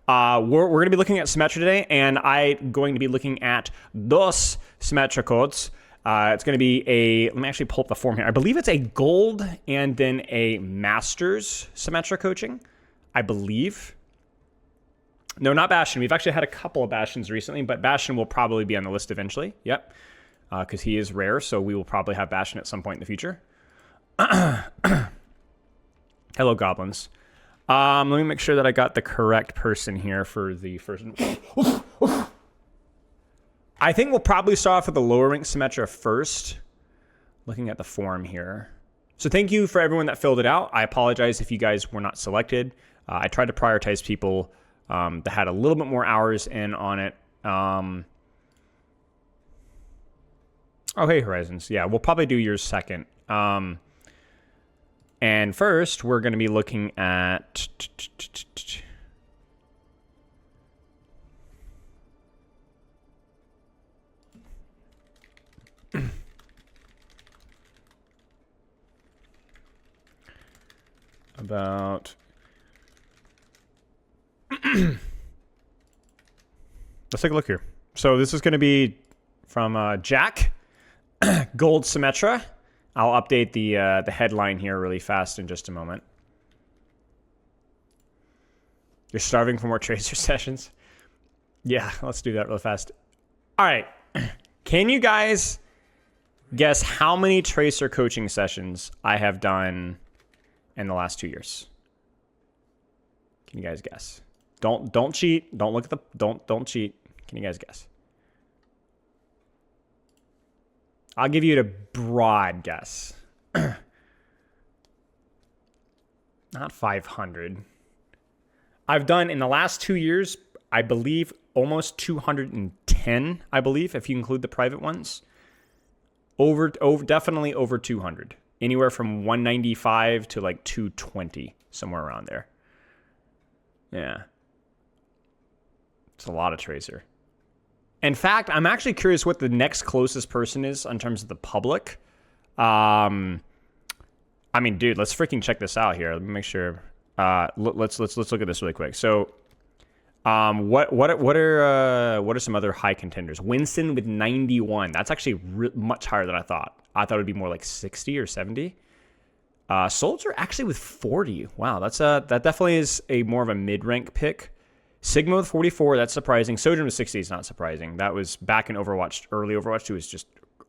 we're going to be looking at Symmetra today, and I'm going to be looking at dos Symmetra codes. It's going to be let me actually pull up the form here. I believe it's a gold and then a master's Symmetra coaching, I believe. No, not Bastion. We've actually had a couple of Bastions recently, but Bastion will probably be on the list eventually. Yep. Because he is rare, so we will probably have Bastion at some point in the future. Hello, goblins. Let me make sure that I got the correct person here for the first. I think we'll probably start off with the lower rank Symmetra first. Looking at the form here. So thank you for everyone that filled it out. I apologize if you guys were not selected. I tried to prioritize people that had a little bit more hours in on it. Oh, hey, Horizons. Yeah, we'll probably do yours second. And first, we're going to be looking at... about... Let's take a look here. So this is going to be from Jack, Gold Symmetra. I'll update the headline here really fast in just a moment. You're starving for more Tracer sessions? Yeah, let's do that real fast. All right. Can you guys guess how many Tracer coaching sessions I have done in the last 2 years? Can you guys guess? Don't cheat. Don't look at the don't cheat. Can you guys guess? I'll give you a broad guess. Not 500. I've done in the last 2 years, I believe, almost 210, I believe, if you include the private ones. Definitely over 200. Anywhere from 195 to like 220, somewhere around there. Yeah. It's a lot of Tracer. In fact, I'm actually curious what the next closest person is in terms of the public. I mean, dude, let's freaking check this out here. Let me make sure. Let's look at this really quick. So, what are some other high contenders? Winston with 91. That's actually much higher than I thought. I thought it'd be more like 60 or 70. Soldier actually with 40. Wow, that definitely is a more of a mid-rank pick. Sigma with 44, that's surprising. Sojourn with 60 is not surprising. That was back in Overwatch, early Overwatch 2 was just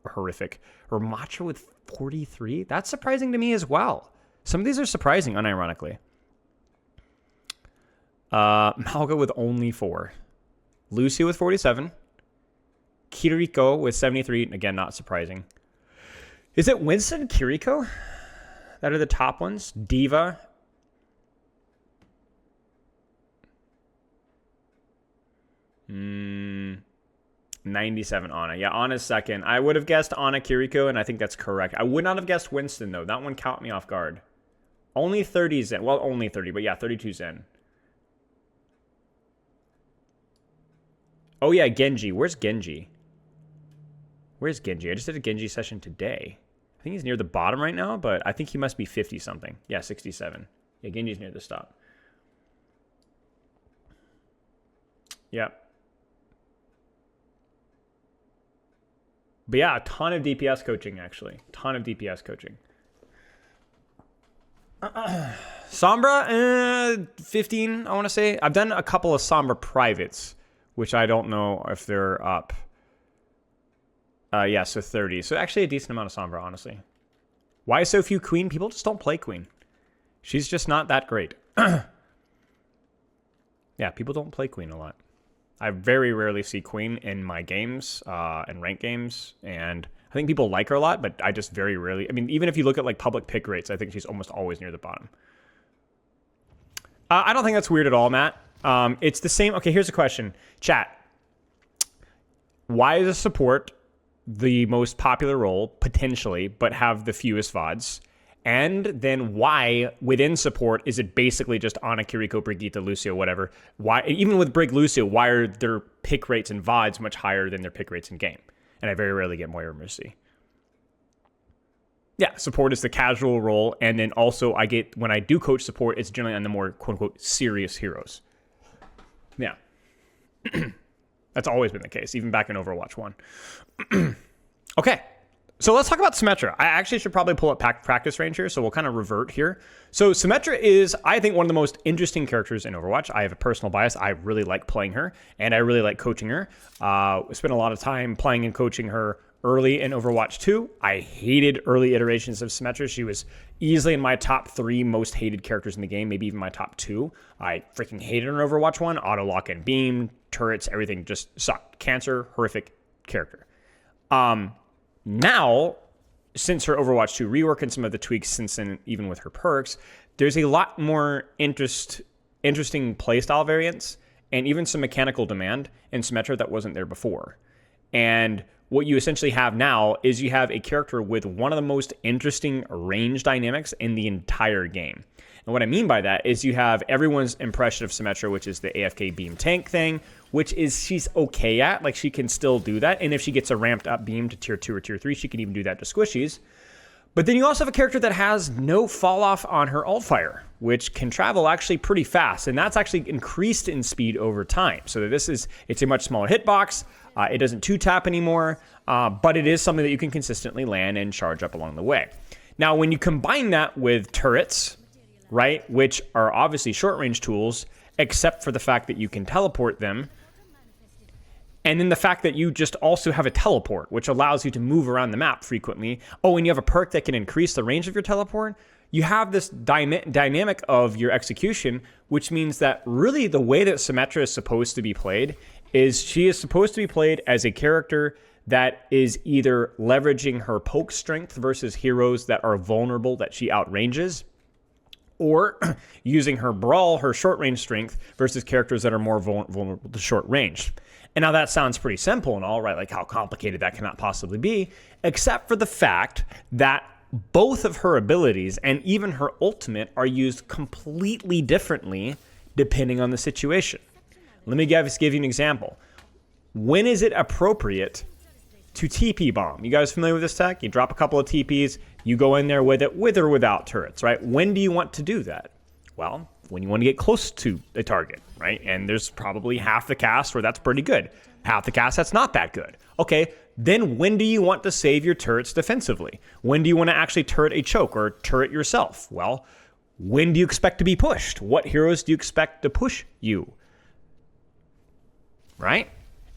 horrific. Ramacha with 43, that's surprising to me as well. Some of these are surprising, unironically. Malga with only 4. Lucio with 47. Kiriko with 73, again, not surprising. Is it Winston and Kiriko that are the top ones? Diva. 97 Ana. Yeah, Ana's second. I would have guessed Ana Kiriko, and I think that's correct. I would not have guessed Winston, though. That one caught me off guard. Only 30's in. Well, only 30, but yeah, 32's in. Oh, yeah, Genji. Where's Genji? Where's Genji? I just did a Genji session today. I think he's near the bottom right now, but I think he must be 50-something. Yeah, 67. Yeah, Genji's near the stop. Yeah. But yeah, a ton of DPS coaching, actually. Ton of DPS coaching. Sombra, 15, I want to say. I've done a couple of Sombra privates, which I don't know if they're up. Yeah, so 30. So actually a decent amount of Sombra, honestly. Why so few Queen? People just don't play Queen. She's just not that great. Yeah, people don't play Queen a lot. I very rarely see Queen in my games, and rank games, and I think people like her a lot, but I just very rarely... I mean, even if you look at like public pick rates, I think she's almost always near the bottom. I don't think that's weird at all, Matt. It's the same... Okay, here's a question. Chat. Why is a support the most popular role, potentially, but have the fewest VODs? And then why, within support, is it basically just Ana, Kiriko, Brigitte, Lucio, whatever? Why, even with Brig, Lucio, why are their pick rates in VODs much higher than their pick rates in game? And I very rarely get Moira Mercy. Yeah, support is the casual role, and then also I get, when I do coach support, it's generally on the more quote-unquote serious heroes. Yeah. That's always been the case, even back in Overwatch 1. Okay. So let's talk about Symmetra. I actually should probably pull up practice range here, so we'll kind of revert here. So Symmetra is, I think, one of the most interesting characters in Overwatch. I have a personal bias. I really like playing her, and I really like coaching her. I spent a lot of time playing and coaching her early in Overwatch 2. I hated early iterations of Symmetra. She was easily in my top 3 most hated characters in the game, maybe even my top 2. I freaking hated her in Overwatch 1. Auto lock and beam, turrets, everything just sucked. Cancer, horrific character. Now, since her Overwatch 2 rework and some of the tweaks since then, even with her perks, there's a lot more interesting playstyle variants and even some mechanical demand in Symmetra that wasn't there before. And what you essentially have now is you have a character with one of the most interesting range dynamics in the entire game. And what I mean by that is you have everyone's impression of Symmetra, which is the AFK beam tank thing, which is she's okay at. Like, she can still do that. And if she gets a ramped up beam to tier 2 or tier 3, she can even do that to squishies. But then you also have a character that has no fall off on her alt fire, which can travel actually pretty fast. And that's actually increased in speed over time. So it's a much smaller hitbox. It doesn't 2-tap anymore, but it is something that you can consistently land and charge up along the way. Now, when you combine that with turrets, right, which are obviously short-range tools, except for the fact that you can teleport them, and then the fact that you just also have a teleport, which allows you to move around the map frequently. Oh, and you have a perk that can increase the range of your teleport. You have this dynamic of your execution, which means that really the way that Symmetra is supposed to be played is she is supposed to be played as a character that is either leveraging her poke strength versus heroes that are vulnerable that she outranges, or using her brawl, her short-range strength, versus characters that are more vulnerable to short range. And now that sounds pretty simple and all, right? Like, how complicated that cannot possibly be, except for the fact that both of her abilities and even her ultimate are used completely differently depending on the situation. Let me give you an example. When is it appropriate to TP bomb? You guys familiar with this tech? You drop a couple of TPs, you go in there with it, with or without turrets, right? When do you want to do that? Well, when you want to get close to a target, right? And there's probably half the cast where that's pretty good. Half the cast that's not that good. Okay, then when do you want to save your turrets defensively? When do you want to actually turret a choke or turret yourself? Well, when do you expect to be pushed? What heroes do you expect to push you? Right?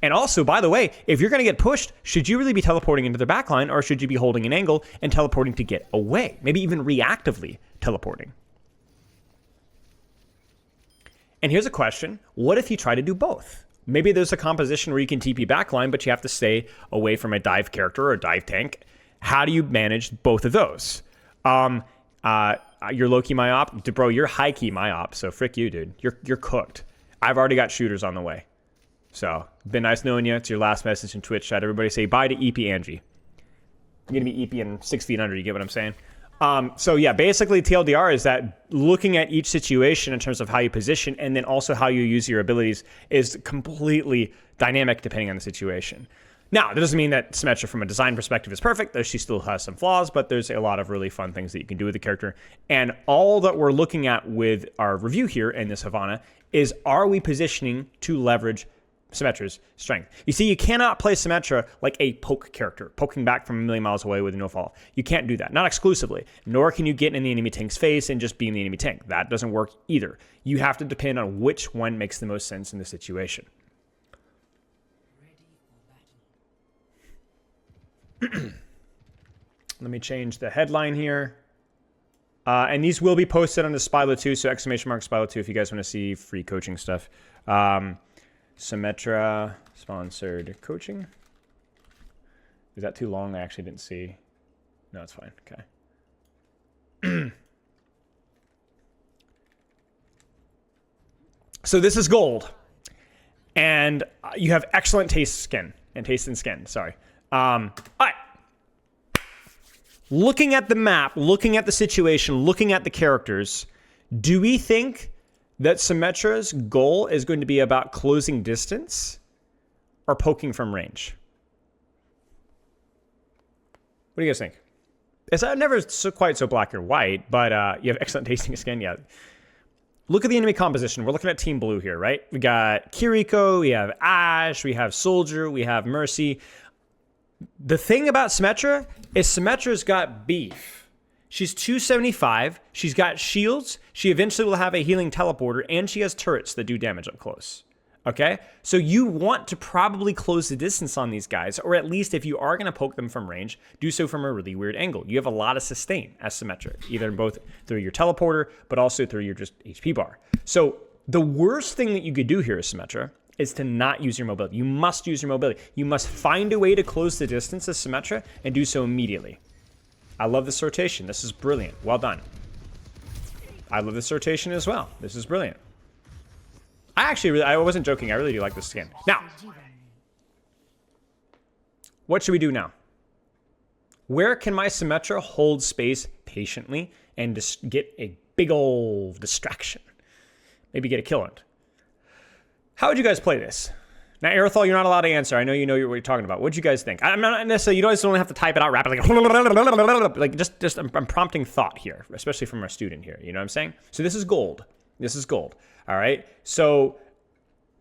And also, by the way, if you're going to get pushed, should you really be teleporting into the backline, or should you be holding an angle and teleporting to get away? Maybe even reactively teleporting. And here's a question. What if you try to do both? Maybe there's a composition where you can TP backline, but you have to stay away from a dive character or a dive tank. How do you manage both of those? You're low-key myop. Bro, you're high-key myop, so frick you, dude. You're cooked. I've already got shooters on the way. So, been nice knowing you. It's your last message in Twitch chat. Everybody say bye to EP Angie. I'm going to be EP and 6 feet under. You get what I'm saying? So, yeah, basically TLDR is that looking at each situation in terms of how you position and then also how you use your abilities is completely dynamic depending on the situation. Now, that doesn't mean that Symmetra from a design perspective is perfect. She still has some flaws, but there's a lot of really fun things that you can do with the character. And all that we're looking at with our review here in this Havana is, are we positioning to leverage Symmetra's strength? You see, you cannot play Symmetra like a poke character, poking back from a million miles away with no fall. You can't do that, not exclusively. Nor can you get in the enemy tank's face and just beam the enemy tank. That doesn't work either. You have to depend on which one makes the most sense in the situation. Let me change the headline here. And these will be posted on the Spilo 2, so !Spilo 2 if you guys want to see free coaching stuff. Symmetra sponsored coaching. Is that too long? I actually didn't see. No, it's fine. Okay. So this is gold. And you have excellent taste in skin. Sorry. All right. Looking at the map, looking at the situation, looking at the characters, do we think that Symmetra's goal is going to be about closing distance or poking from range? What do you guys think? It's never quite so black or white, but you have excellent tasting skin. Yeah. look at the enemy composition. We're looking at Team Blue here, right? We got Kiriko, we have Ashe, we have Soldier, we have Mercy. The thing about Symmetra is Symmetra's got beef. She's 275, she's got shields, she eventually will have a healing teleporter, and she has turrets that do damage up close. Okay? So you want to probably close the distance on these guys, or at least if you are going to poke them from range, do so from a really weird angle. You have a lot of sustain as Symmetra, either both through your teleporter, but also through your just HP bar. So the worst thing that you could do here as Symmetra is to not use your mobility. You must use your mobility. You must find a way to close the distance as Symmetra and do so immediately. I love this rotation. This is brilliant. Well done. I love this rotation as well. This is brilliant. I wasn't joking. I really do like this skin. Now, what should we do now? Where can my Symmetra hold space patiently and just get a big old distraction? Maybe get a kill on it. How would you guys play this? Now, Aerothal, you're not allowed to answer. I know you know what you're talking about. What'd you guys think? I'm not necessarily, you guys don't have to type it out rapidly. Like, I'm prompting thought here, especially from our student here. You know what I'm saying? So this is gold. This is gold. All right. So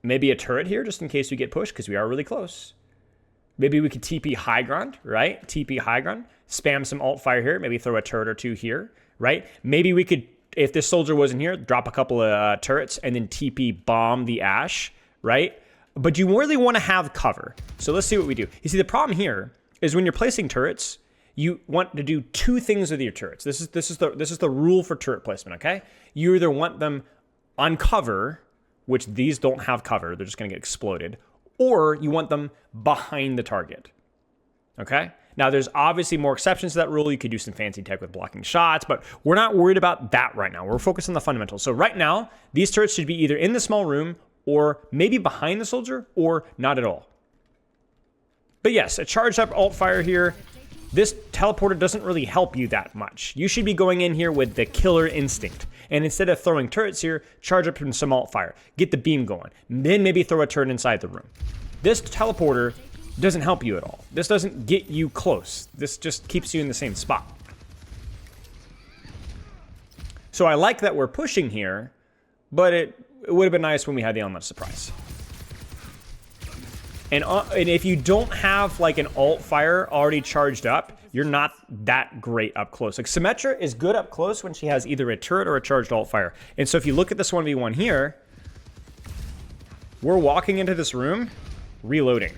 maybe a turret here just in case we get pushed because we are really close. Maybe we could TP high ground, right? TP high ground. Spam some alt fire here. Maybe throw a turret or two here, right? Maybe we could, if this soldier wasn't here, drop a couple of turrets and then TP bomb the Ashe, right? But you really want to have cover. So let's see what we do. You see, the problem here is when you're placing turrets, you want to do two things with your turrets. This is the rule for turret placement, okay? You either want them on cover, which these don't have cover, they're just going to get exploded, or you want them behind the target, okay? Now, there's obviously more exceptions to that rule. You could do some fancy tech with blocking shots, but we're not worried about that right now. We're focused on the fundamentals. So right now, these turrets should be either in the small room or maybe behind the soldier or not at all. But yes, a charged up alt fire here. This teleporter doesn't really help you that much. You should be going in here with the killer instinct. And instead of throwing turrets here, charge up in some alt fire. Get the beam going. Then maybe throw a turret inside the room. This teleporter doesn't help you at all. This doesn't get you close. This just keeps you in the same spot. So I like that we're pushing here, but it would have been nice when we had the element of surprise. And if you don't have like an alt fire already charged up, you're not that great up close. Like Symmetra is good up close when she has either a turret or a charged alt fire. And so if you look at this 1v1 here, we're walking into this room, reloading.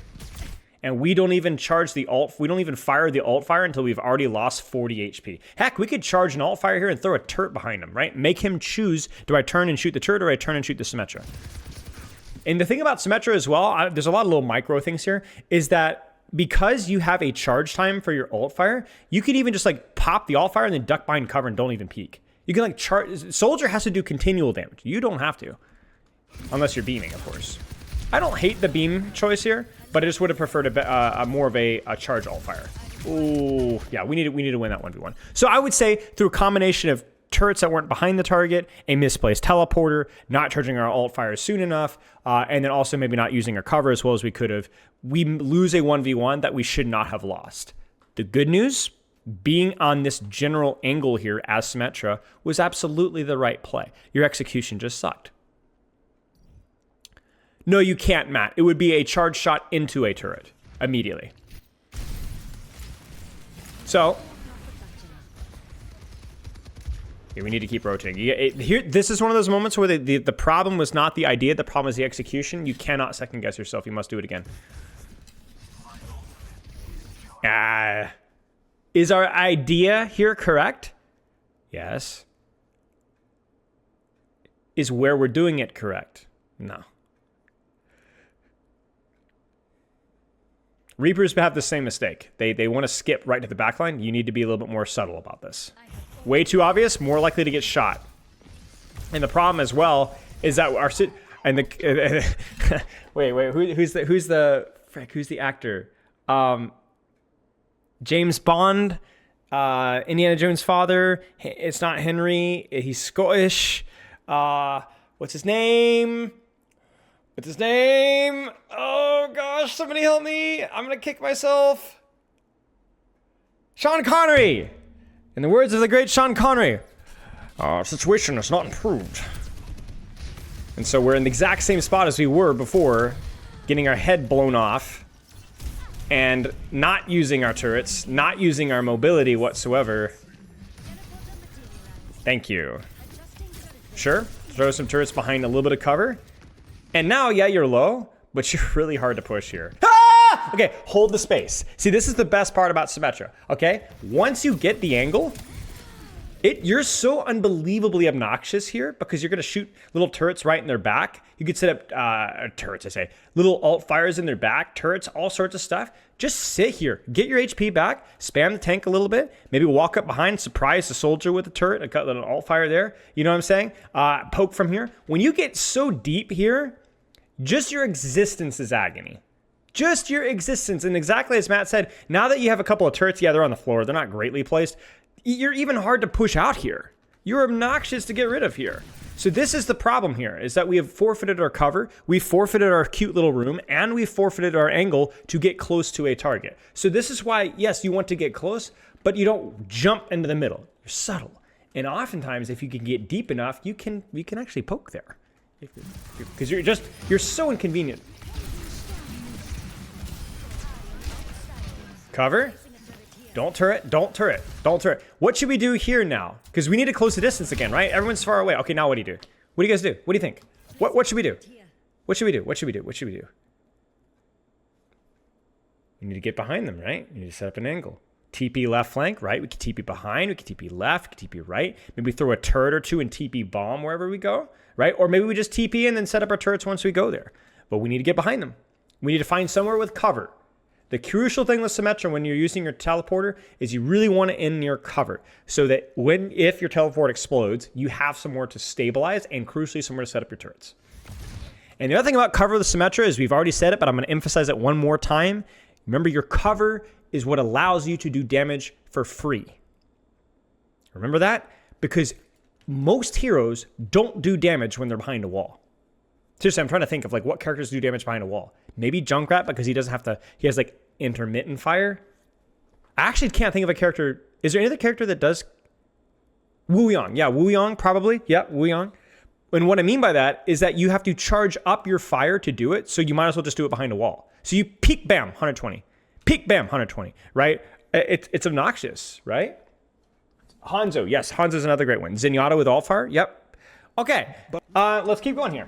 And we don't even charge the alt, we don't even fire the alt fire until we've already lost 40 HP. Heck, we could charge an alt fire here and throw a turret behind him, right? Make him choose, do I turn and shoot the turret or I turn and shoot the Symmetra? And the thing about Symmetra as well, there's a lot of little micro things here, is that because you have a charge time for your alt fire, you can even just like pop the alt fire and then duck behind cover and don't even peek. You can like charge, Soldier has to do continual damage. You don't have to, unless you're beaming, of course. I don't hate the beam choice here, but I just would have preferred a more of a charge alt fire. Ooh, yeah, we need to win that 1v1. So I would say through a combination of turrets that weren't behind the target, a misplaced teleporter, not charging our alt fire soon enough, and then also maybe not using our cover as well as we could have, we lose a 1v1 that we should not have lost. The good news, being on this general angle here as Symmetra was absolutely the right play. Your execution just sucked. No, you can't, Matt. It would be a charge shot into a turret immediately. So here we need to keep rotating. Here, this is one of those moments where the problem was not the idea, the problem is the execution. You cannot second guess yourself. You must do it again. Is our idea here correct? Yes. Is where we're doing it correct? No. Reapers have the same mistake. They want to skip right to the backline. You need to be a little bit more subtle about this. Way too obvious, more likely to get shot. And the problem as well is that our and the who's the actor? James Bond, Indiana Jones' father. It's not Henry. He's Scottish. What's his name? What's his name? Oh gosh, somebody help me. I'm gonna kick myself. Sean Connery. In the words of the great Sean Connery, our situation has not improved. And so we're in the exact same spot as we were before, getting our head blown off, and not using our turrets, not using our mobility whatsoever. Thank you. Sure, throw some turrets behind a little bit of cover. And now, yeah, you're low, but you're really hard to push here. Ah! Okay, hold the space. See, this is the best part about Symmetra, okay? Once you get the angle, you're so unbelievably obnoxious here because you're going to shoot little turrets right in their back. You could set up turrets, I say. Little alt fires in their back, turrets, all sorts of stuff. Just sit here. Get your HP back. Spam the tank a little bit. Maybe walk up behind, surprise the soldier with a turret. A little alt fire there. You know what I'm saying? Poke from here. When you get so deep here, just your existence is agony. Just your existence. And exactly as Matt said, now that you have a couple of turrets, yeah, they're on the floor. They're not greatly placed. You're even hard to push out here. You're obnoxious to get rid of here. So this is the problem here, is that we have forfeited our cover, we forfeited our cute little room, and we forfeited our angle to get close to a target. So this is why, yes, you want to get close, but you don't jump into the middle. You're subtle. And oftentimes, if you can get deep enough, you can actually poke there. Because you're so inconvenient. Cover. Don't turret, don't turret, don't turret. What should we do here now? Because we need to close the distance again, right? Everyone's far away. Okay, now what do you do? What do you guys do? What do you think? What should we do? What should we do? What should we do? What should we do? We need to get behind them, right? We need to set up an angle. TP left flank, right? We can TP behind, we can TP left, we can TP right. Maybe throw a turret or two and TP bomb wherever we go, right? Or maybe we just TP and then set up our turrets once we go there. But we need to get behind them. We need to find somewhere with cover. The crucial thing with Symmetra when you're using your teleporter is you really want to end near cover so that if your teleport explodes, you have somewhere to stabilize and crucially somewhere to set up your turrets. And the other thing about cover with Symmetra is we've already said it, but I'm going to emphasize it one more time. Remember, your cover is what allows you to do damage for free. Remember that? Because most heroes don't do damage when they're behind a wall. Seriously, I'm trying to think of like what characters do damage behind a wall. Maybe Junkrat because he doesn't have to, he has like intermittent fire. I actually can't think of a character. Is there any other character that does? Wu Yang. Yeah, Wu Yang probably. Yeah, Wu Yang. And what I mean by that is that you have to charge up your fire to do it. So you might as well just do it behind a wall. So you peek, bam, 120. Peek, bam, 120, right? It's obnoxious, right? Hanzo. Yes, Hanzo's another great one. Zenyatta with alt fire. Yep. Okay, let's keep going here.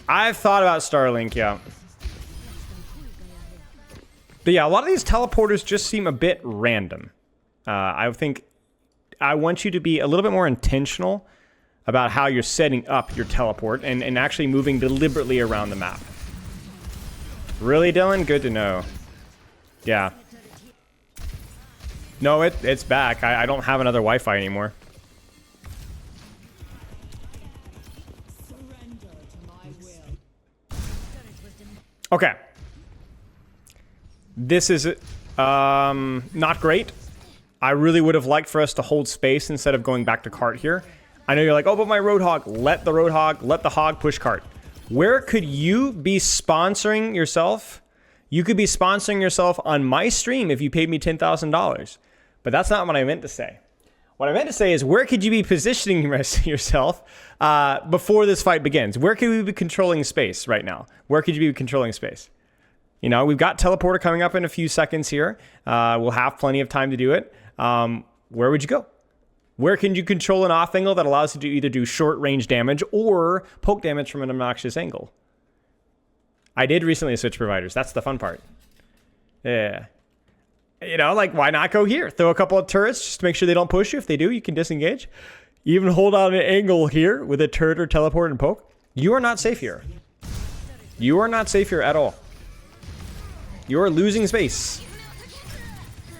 I've thought about Starlink, yeah. But yeah, a lot of these teleporters just seem a bit random. I think I want you to be a little bit more intentional about how you're setting up your teleport and actually moving deliberately around the map. Really, Dylan? Good to know. Yeah. No, it's back. I don't have another Wi-Fi anymore. Okay. This is not great. I really would have liked for us to hold space instead of going back to cart here. I know you're like, oh, but my Roadhog. Let the hog push cart. Where could you be sponsoring yourself? You could be sponsoring yourself on my stream if you paid me $10,000. But that's not what I meant to say. What I meant to say is, where could you be positioning yourself before this fight begins? Where could we be controlling space right now? Where could you be controlling space? You know, we've got teleporter coming up in a few seconds here. We'll have plenty of time to do it. Where would you go? Where can you control an off angle that allows you to either do short range damage or poke damage from an obnoxious angle? I did recently switch providers. That's the fun part. Yeah. You know, like, why not go here? Throw a couple of turrets just to make sure they don't push you. If they do, you can disengage. Even hold on an angle here with a turret or teleport and poke. You are not safe here. You are not safe here at all. You are losing space.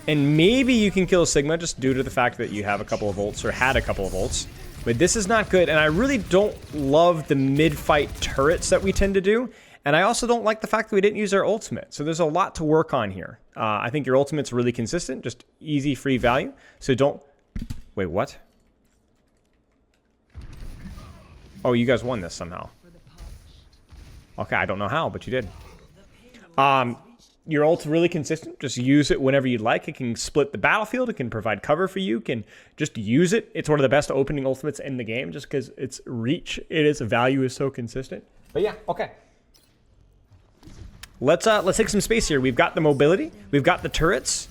And maybe you can kill Sigma just due to the fact that you have a couple of ults or had a couple of ults. But this is not good. And I really don't love the mid-fight turrets that we tend to do. And I also don't like the fact that we didn't use our ultimate. So there's a lot to work on here. I think your ultimate's really consistent, just easy, free value. So don't... Wait, what? Oh, you guys won this somehow. Okay, I don't know how, but you did. Your ult's really consistent. Just use it whenever you'd like. It can split the battlefield. It can provide cover for you. Can just use it. It's one of the best opening ultimates in the game just because its reach, its value is so consistent. But yeah, okay. Let's take some space here. We've got the mobility. We've got the turrets.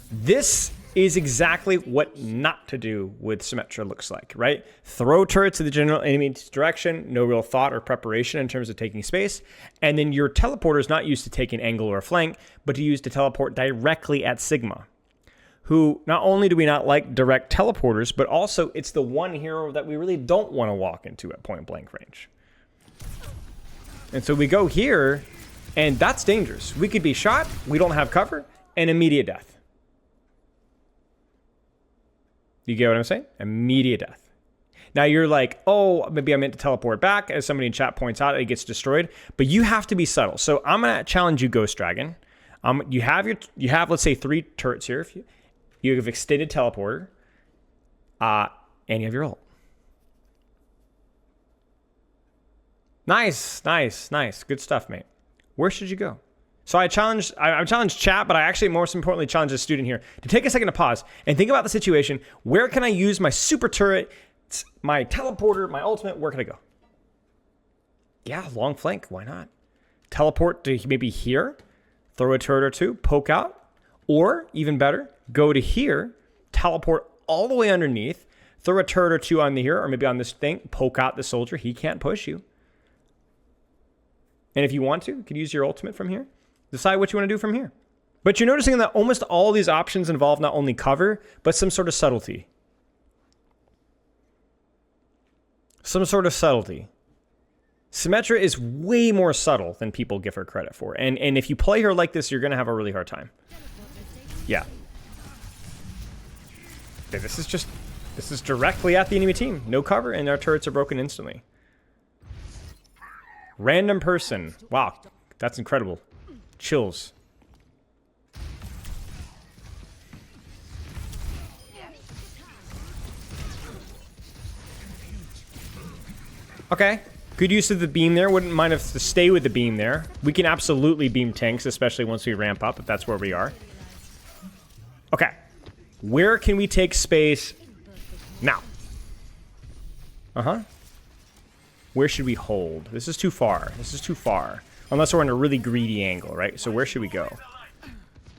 This is exactly what not to do with Symmetra looks like, right? Throw turrets in the general enemy's direction, no real thought or preparation in terms of taking space, and then your teleporter is not used to take an angle or a flank, but to use to teleport directly at Sigma, who not only do we not like direct teleporters, but also it's the one hero that we really don't want to walk into at point blank range. And so we go here, and that's dangerous. We could be shot, we don't have cover, and immediate death. You get what I'm saying? Immediate death. Now you're like, oh, maybe I meant to teleport back. As somebody in chat points out, it gets destroyed. But you have to be subtle. So I'm gonna challenge you, Ghost Dragon. You have let's say 3 turrets here. If you have extended teleporter, and you have your ult. Nice. Good stuff, mate. Where should you go? So I challenged chat, but I actually most importantly challenged a student here to take a second to pause and think about the situation. Where can I use my super turret, my teleporter, my ultimate? Where can I go? Yeah, long flank. Why not? Teleport to maybe here, throw a turret or 2, poke out, or even better, go to here, teleport all the way underneath, throw a turret or 2 on the here, or maybe on this thing, poke out the soldier. He can't push you. And if you want to, you can use your ultimate from here. Decide what you want to do from here. But you're noticing that almost all these options involve not only cover, but some sort of subtlety. Symmetra is way more subtle than people give her credit for. And if you play her like this, you're going to have a really hard time. Yeah. Okay, this is directly at the enemy team. No cover, and our turrets are broken instantly. Random person. Wow, that's incredible. Chills. Okay. Good use of the beam there. Wouldn't mind if to stay with the beam there. We can absolutely beam tanks, especially once we ramp up, if that's where we are. Okay. Where can we take space now? Where should we hold? This is too far. Unless we're in a really greedy angle, right? So where should we go?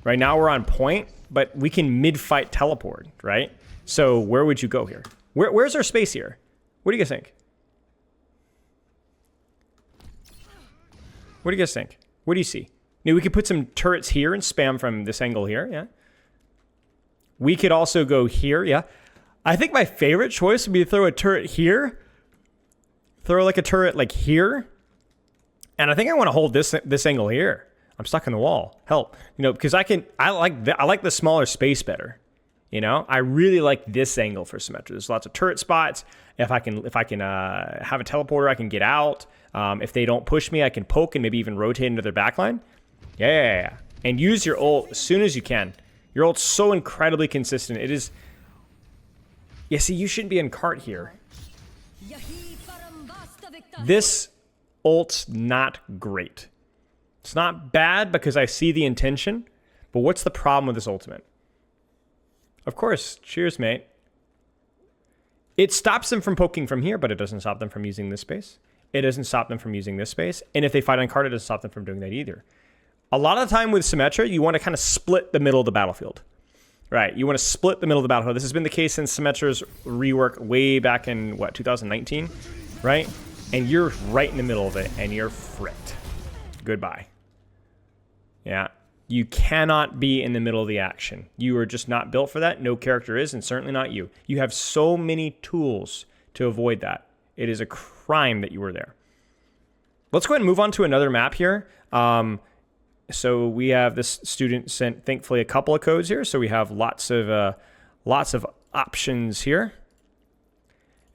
Right now we're on point, but we can mid-fight teleport, right? So where would you go here? Where's our space here? What do you guys think? What do you guys think? What do you see? Maybe we could put some turrets here and spam from this angle here, yeah? We could also go here, yeah? I think my favorite choice would be to throw a turret here. Throw like a turret like here. And I think I want to hold this angle here. I'm stuck in the wall. Help. You know, because I like the smaller space better. You know, I really like this angle for Symmetra. There's lots of turret spots. If I can have a teleporter, I can get out. If they don't push me, I can poke and maybe even rotate into their backline. Yeah. And use your ult as soon as you can. Your ult's so incredibly consistent. It is. Yeah, see, you shouldn't be in cart here. This ult's not great. It's not bad because I see the intention, but what's the problem with this ultimate? Of course, cheers, mate. It stops them from poking from here, but it doesn't stop them from using this space. It doesn't stop them from using this space. And if they fight on card, it doesn't stop them from doing that either. A lot of the time with Symmetra, you want to kind of split the middle of the battlefield. Right, you want to split the middle of the battlefield. This has been the case since Symmetra's rework way back in, 2019? Right? And you're right in the middle of it, and you're fricked. Goodbye. Yeah. You cannot be in the middle of the action. You are just not built for that. No character is, and certainly not you. You have so many tools to avoid that. It is a crime that you were there. Let's go ahead and move on to another map here. So we have this student sent, thankfully, a couple of codes here. So we have lots of options here.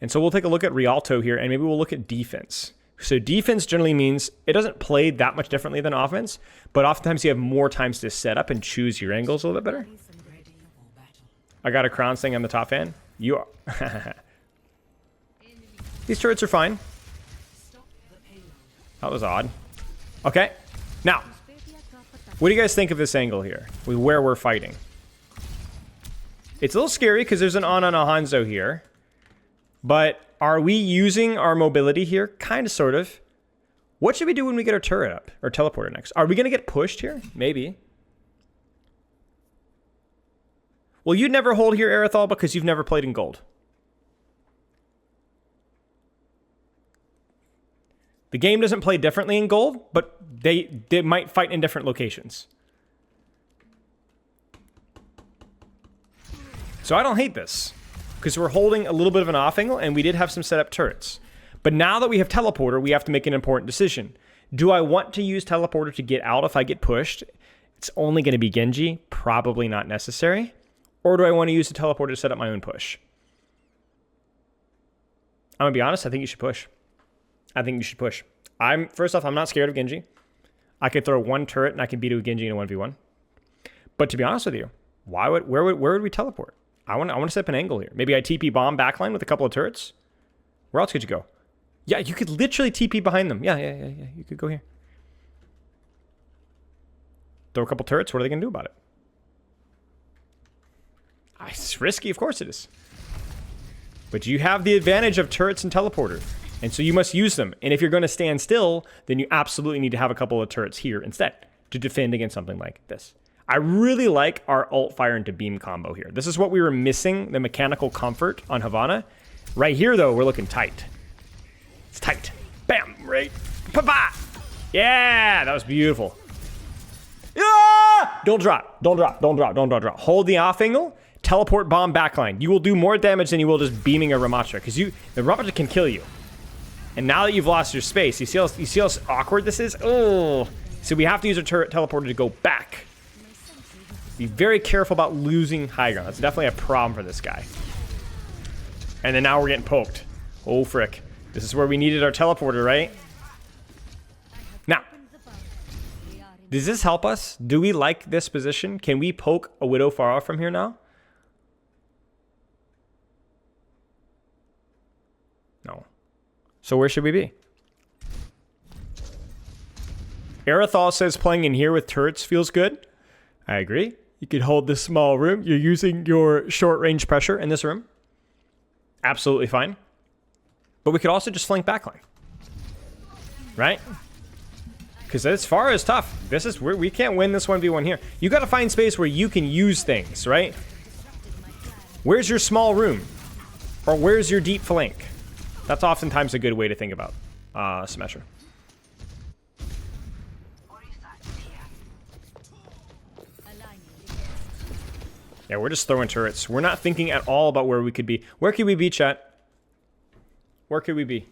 And so we'll take a look at Rialto here, and maybe we'll look at defense. So defense generally means it doesn't play that much differently than offense, but oftentimes you have more times to set up and choose your angles a little bit better. I got a crown saying I'm the top fan. You are. These turrets are fine. That was odd. Okay. Now, What do you guys think of this angle here with where we're fighting? It's a little scary because there's an on Hanzo here. But are we using our mobility here? Kind of, sort of. What should we do when we get our turret up? Or teleporter next? Are we going to get pushed here? Maybe. Well, you'd never hold here, Aerithal, because you've never played in gold. The game doesn't play differently in gold, but they might fight in different locations. So I don't hate this, because we're holding a little bit of an off angle, and we did have some set up turrets. But now that we have teleporter, we have to make an important decision. Do I want to use teleporter to get out if I get pushed? It's only going to be Genji, probably not necessary. Or do I want to use the teleporter to set up my own push? I'm going to be honest, I think you should push. I think you should push. First off, I'm not scared of Genji. I could throw one turret and I can beat it with Genji in a 1v1. But to be honest with you, where would we teleport? I want to set up an angle here. Maybe I TP bomb backline with a couple of turrets. Where else could you go? Yeah, you could literally TP behind them. Yeah. You could go here. Throw a couple turrets. What are they going to do about it? It's risky. Of course it is. But you have the advantage of turrets and teleporter. And so you must use them. And if you're going to stand still, then you absolutely need to have a couple of turrets here instead to defend against something like this. I really like our alt fire into beam combo here. This is what we were missing, the mechanical comfort on Havana. Right here, though, we're looking tight. It's tight. Bam! Right. Pa-pa! Yeah! That was beautiful. Ah! Don't drop. Don't drop. Don't drop. Don't drop. Hold the off angle. Teleport bomb backline. You will do more damage than you will just beaming a Ramatra. Because the Ramatra can kill you. And now that you've lost your space, you see how awkward this is? Oh! So we have to use our turret teleporter to go back. Be very careful about losing high ground. That's definitely a problem for this guy. And then now we're getting poked. Oh, frick. This is where we needed our teleporter, right? Now, does this help us? Do we like this position? Can we poke a Widow far off from here now? No. So where should we be? Aerithal says playing in here with turrets feels good. I agree. You could hold this small room. You're using your short range pressure in this room. Absolutely fine. But we could also just flank backline. Right? Because as far as tough, this is where we can't win this 1v1 here. You got to find space where you can use things, right? Where's your small room? Or where's your deep flank? That's oftentimes a good way to think about Symmetra. Yeah, we're just throwing turrets. We're not thinking at all about where we could be. Where could we be, chat? Where could we be?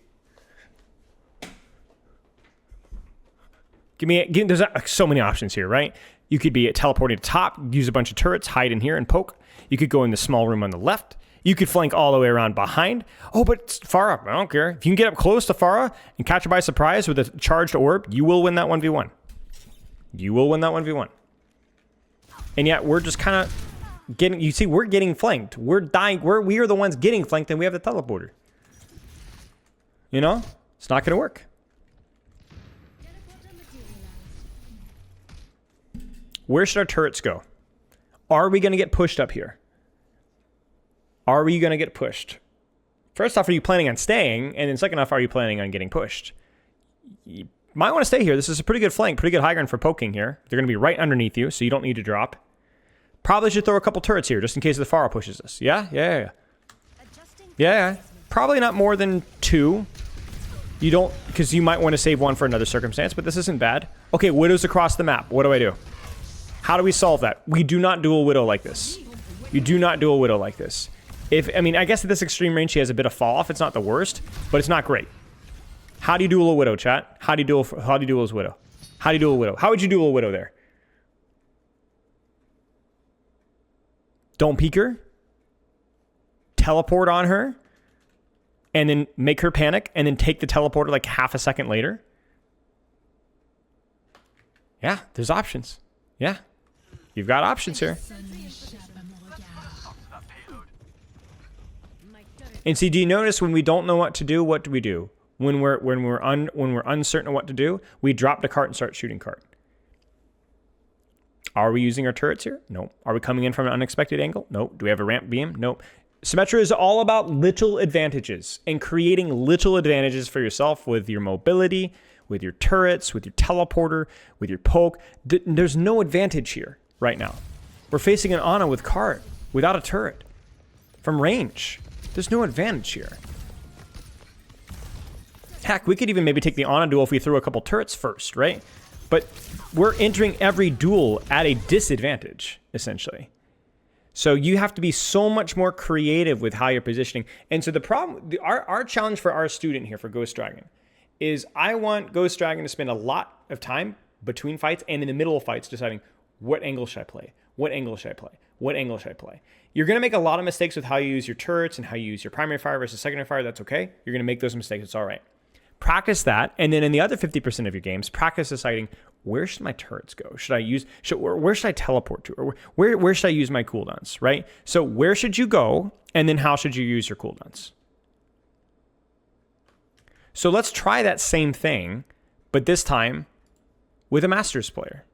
There's so many options here, right? You could be teleporting to top, use a bunch of turrets, hide in here and poke. You could go in the small room on the left. You could flank all the way around behind. Oh, but Pharah, I don't care. If you can get up close to Pharah and catch her by surprise with a charged orb, you will win that 1v1. You will win that 1v1. And yet, we're just kind of getting... You see, we're getting flanked. We're dying. We are the ones getting flanked, and we have the teleporter. You know? It's not going to work. Where should our turrets go? Are we going to get pushed up here? Are we going to get pushed? First off, are you planning on staying? And then second off, are you planning on getting pushed? You might want to stay here. This is a pretty good flank, pretty good high ground for poking here. They're going to be right underneath you, so you don't need to drop. Probably should throw a couple turrets here, just in case the Pharah pushes us. Yeah. Probably not more than 2. You don't, because you might want to save one for another circumstance, but this isn't bad. Okay, Widows across the map. What do I do? How do we solve that? We do not dual Widow like this. You do not dual Widow like this. I guess at this extreme range, she has a bit of fall off. It's not the worst, but it's not great. How do you duel a Widow, chat? How do you duel his Widow? How do you duel a Widow? How would you duel a Widow there? Don't peek her. Teleport on her. And then make her panic. And then take the teleporter like half a second later. Yeah, there's options. Yeah. You've got options here. And see, do you notice when we don't know what to do, what do we do? When we're uncertain of what to do, we drop the cart and start shooting cart. Are we using our turrets here? Nope. Are we coming in from an unexpected angle? Nope. Do we have a ramp beam? Nope. Symmetra is all about little advantages and creating little advantages for yourself with your mobility, with your turrets, with your teleporter, with your poke. There's no advantage here right now. We're facing an Ana with cart, without a turret. From range. There's no advantage here. Heck, we could even maybe take the Ana duel if we threw a couple turrets first, right? But we're entering every duel at a disadvantage, essentially. So you have to be so much more creative with how you're positioning. And so the problem, our challenge for our student here, for Ghost Dragon, is I want Ghost Dragon to spend a lot of time between fights and in the middle of fights deciding what angle should I play? What angle should I play? What angle should I play? You're going to make a lot of mistakes with how you use your turrets and how you use your primary fire versus secondary fire. That's okay. You're going to make those mistakes. It's all right. Practice that. And then in the other 50% of your games, practice deciding, where should my turrets go? Should I use, where should I teleport to? Or where should I use my cooldowns, right? So where should you go? And then how should you use your cooldowns? So let's try that same thing, but this time with a Masters player.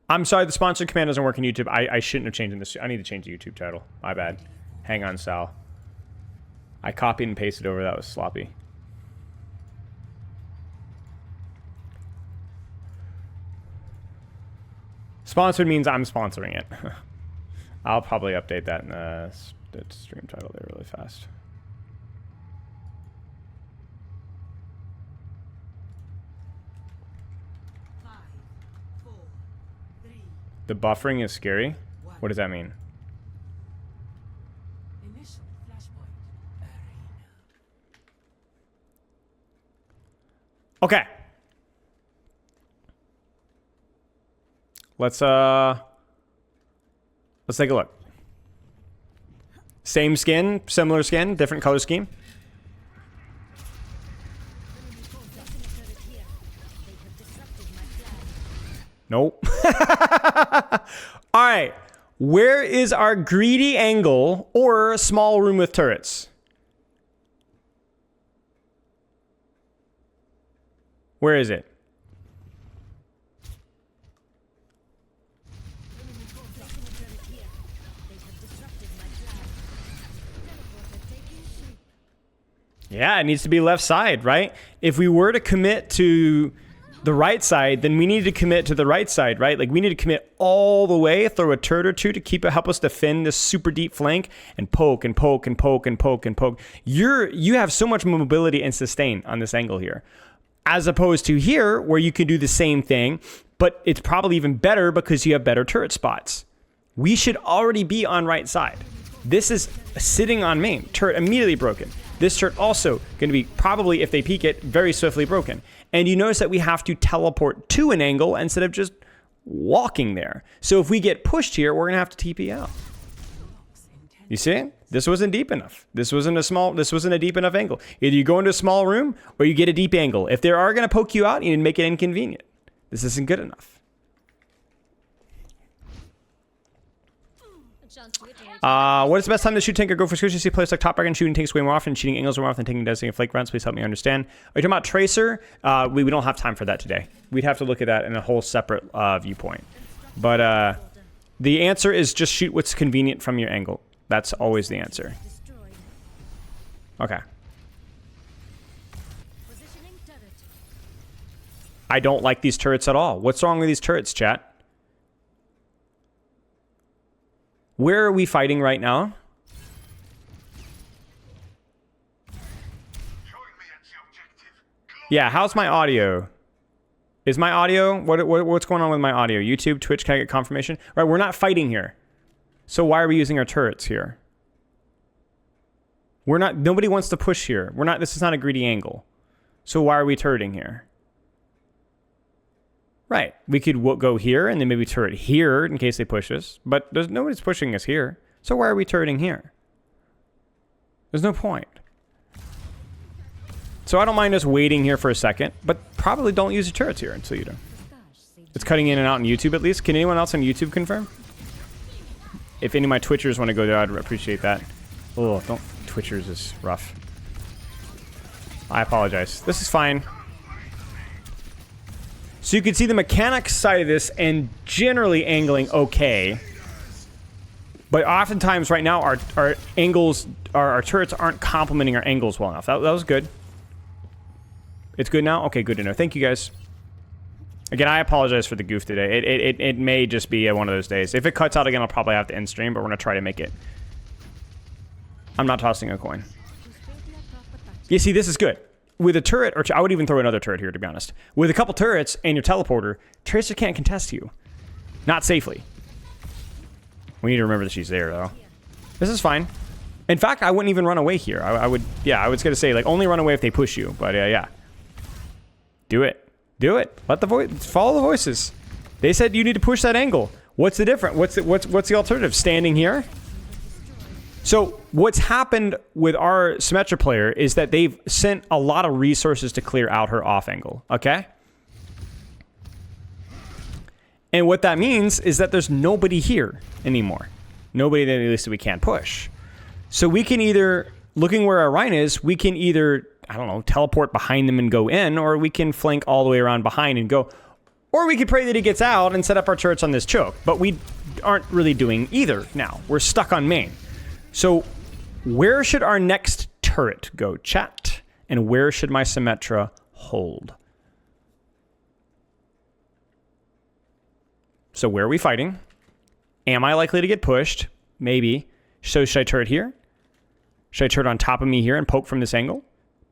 I'm sorry, the sponsored command doesn't work on YouTube. I shouldn't have changed this. I need to change the YouTube title. My bad. Hang on, Sal. I copied and pasted over. That was sloppy. Sponsored means I'm sponsoring it. I'll probably update that in the stream title there really fast. The buffering is scary? What does that mean? Okay. Let's take a look. Same skin, similar skin, different color scheme. Nope. All right. Where is our greedy angle or small room with turrets? Where is it? Yeah, it needs to be left side, right? If we were to commit to the right side, then we need to commit to the right side, right? Like we need to commit all the way, throw a turret or two to help us defend this super deep flank and poke and poke and poke and poke and poke. You have so much mobility and sustain on this angle here, as opposed to here where you can do the same thing, but it's probably even better because you have better turret spots. We should already be on right side. This is sitting on main, turret immediately broken. This turret also going to be probably, if they peek it, very swiftly broken. And you notice that we have to teleport to an angle instead of just walking there. So if we get pushed here, we're going to have to TP out. You see? This wasn't deep enough. This wasn't a deep enough angle. Either you go into a small room or you get a deep angle. If they are going to poke you out, you need to make it inconvenient. This isn't good enough. What is the best time to shoot tank or go for screws? You see players like Top Dragon shooting tanks way more often, shooting angles more often, taking designated flake rounds. Please help me understand. Are you talking about Tracer? We don't have time for that today. We'd have to look at that in a whole separate viewpoint. But the answer is just shoot what's convenient from your angle. That's always the answer. Okay. I don't like these turrets at all. What's wrong with these turrets, chat? Where are we fighting right now? Yeah, how's my audio? Is my audio? What's going on with my audio? YouTube, Twitch, can I get confirmation? Right, we're not fighting here. So why are we using our turrets here? We're not, nobody wants to push here. This is not a greedy angle. So why are we turreting here? Right. We could go here and then maybe turret here in case they push us. But nobody's pushing us here. So why are we turreting here? There's no point. So I don't mind us waiting here for a second. But probably don't use the turrets here until you do. It's cutting in and out on YouTube at least. Can anyone else on YouTube confirm? If any of my Twitchers want to go there, I'd appreciate that. Oh, don't. Twitchers is rough. I apologize. This is fine. So you can see the mechanics side of this and generally angling okay. But oftentimes right now our angles, our turrets aren't complementing our angles well enough. That was good. It's good now? Okay, good to know. Thank you guys. Again, I apologize for the goof today. It may just be one of those days. If it cuts out again, I'll probably have to end stream, but we're going to try to make it. I'm not tossing a coin. You see, this is good. With a turret, or I would even throw another turret here, to be honest. With a couple turrets and your teleporter, Tracer can't contest you. Not safely. We need to remember that she's there, though. This is fine. In fact, I wouldn't even run away here. I was going to say, like, only run away if they push you. But, yeah. Do it. Do it. Let the voice follow the voices. They said you need to push that angle. What's the difference? What's the alternative? Standing here? So what's happened with our Symmetra player is that they've sent a lot of resources to clear out her off angle. Okay? And what that means is that there's nobody here anymore. Nobody that at least we can't push. So we can either, looking where our Rhine is, we can either, I don't know, teleport behind them and go in, or we can flank all the way around behind and go. Or we could pray that he gets out and set up our turrets on this choke. But we aren't really doing either now. We're stuck on main. So where should our next turret go, chat? And where should my Symmetra hold? So where are we fighting? Am I likely to get pushed? Maybe. So should I turret here? Should I turret on top of me here and poke from this angle?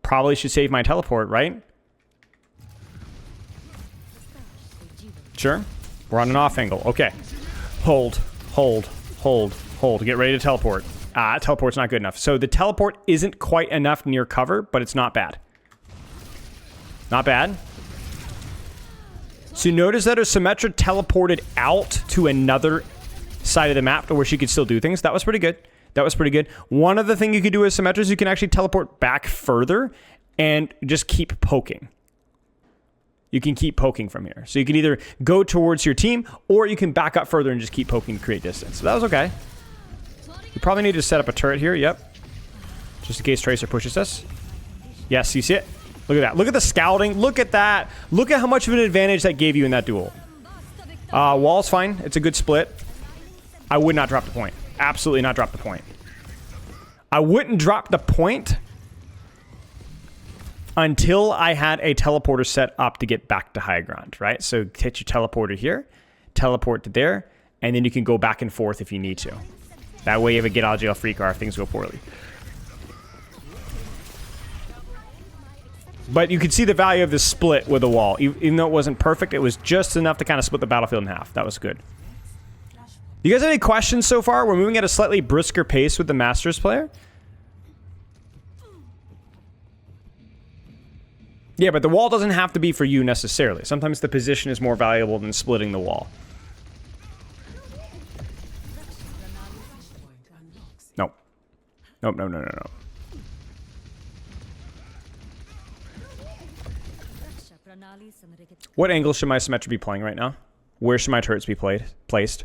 Probably should save my teleport, right? Sure. We're on an off angle. Okay. Hold, hold, hold, hold. Get ready to teleport. Teleport's not good enough. So the teleport isn't quite enough near cover, but it's not bad. Not bad. So notice that her Symmetra teleported out to another side of the map to where she could still do things. That was pretty good. That was pretty good. One other thing you could do with Symmetra is you can actually teleport back further and just keep poking. You can keep poking from here. So you can either go towards your team or you can back up further and just keep poking to create distance. So that was okay. You probably need to set up a turret here. Yep. Just in case Tracer pushes us. Yes, you see it? Look at that. Look at the scouting. Look at that. Look at how much of an advantage that gave you in that duel. Wall's fine. It's a good split. I would not drop the point. Absolutely not drop the point. I wouldn't drop the point until I had a teleporter set up to get back to high ground, right? So hit your teleporter here, teleport to there, and then you can go back and forth if you need to. That way you have a get out of jail free card if things go poorly. But you could see the value of this split with the wall. Even though it wasn't perfect, it was just enough to kind of split the battlefield in half. That was good. You guys have any questions so far? We're moving at a slightly brisker pace with the Masters player. Yeah, but the wall doesn't have to be for you necessarily. Sometimes the position is more valuable than splitting the wall. Nope. Nope, no, no, no, no. What angle should my Symmetra be playing right now? Where should my turrets be placed?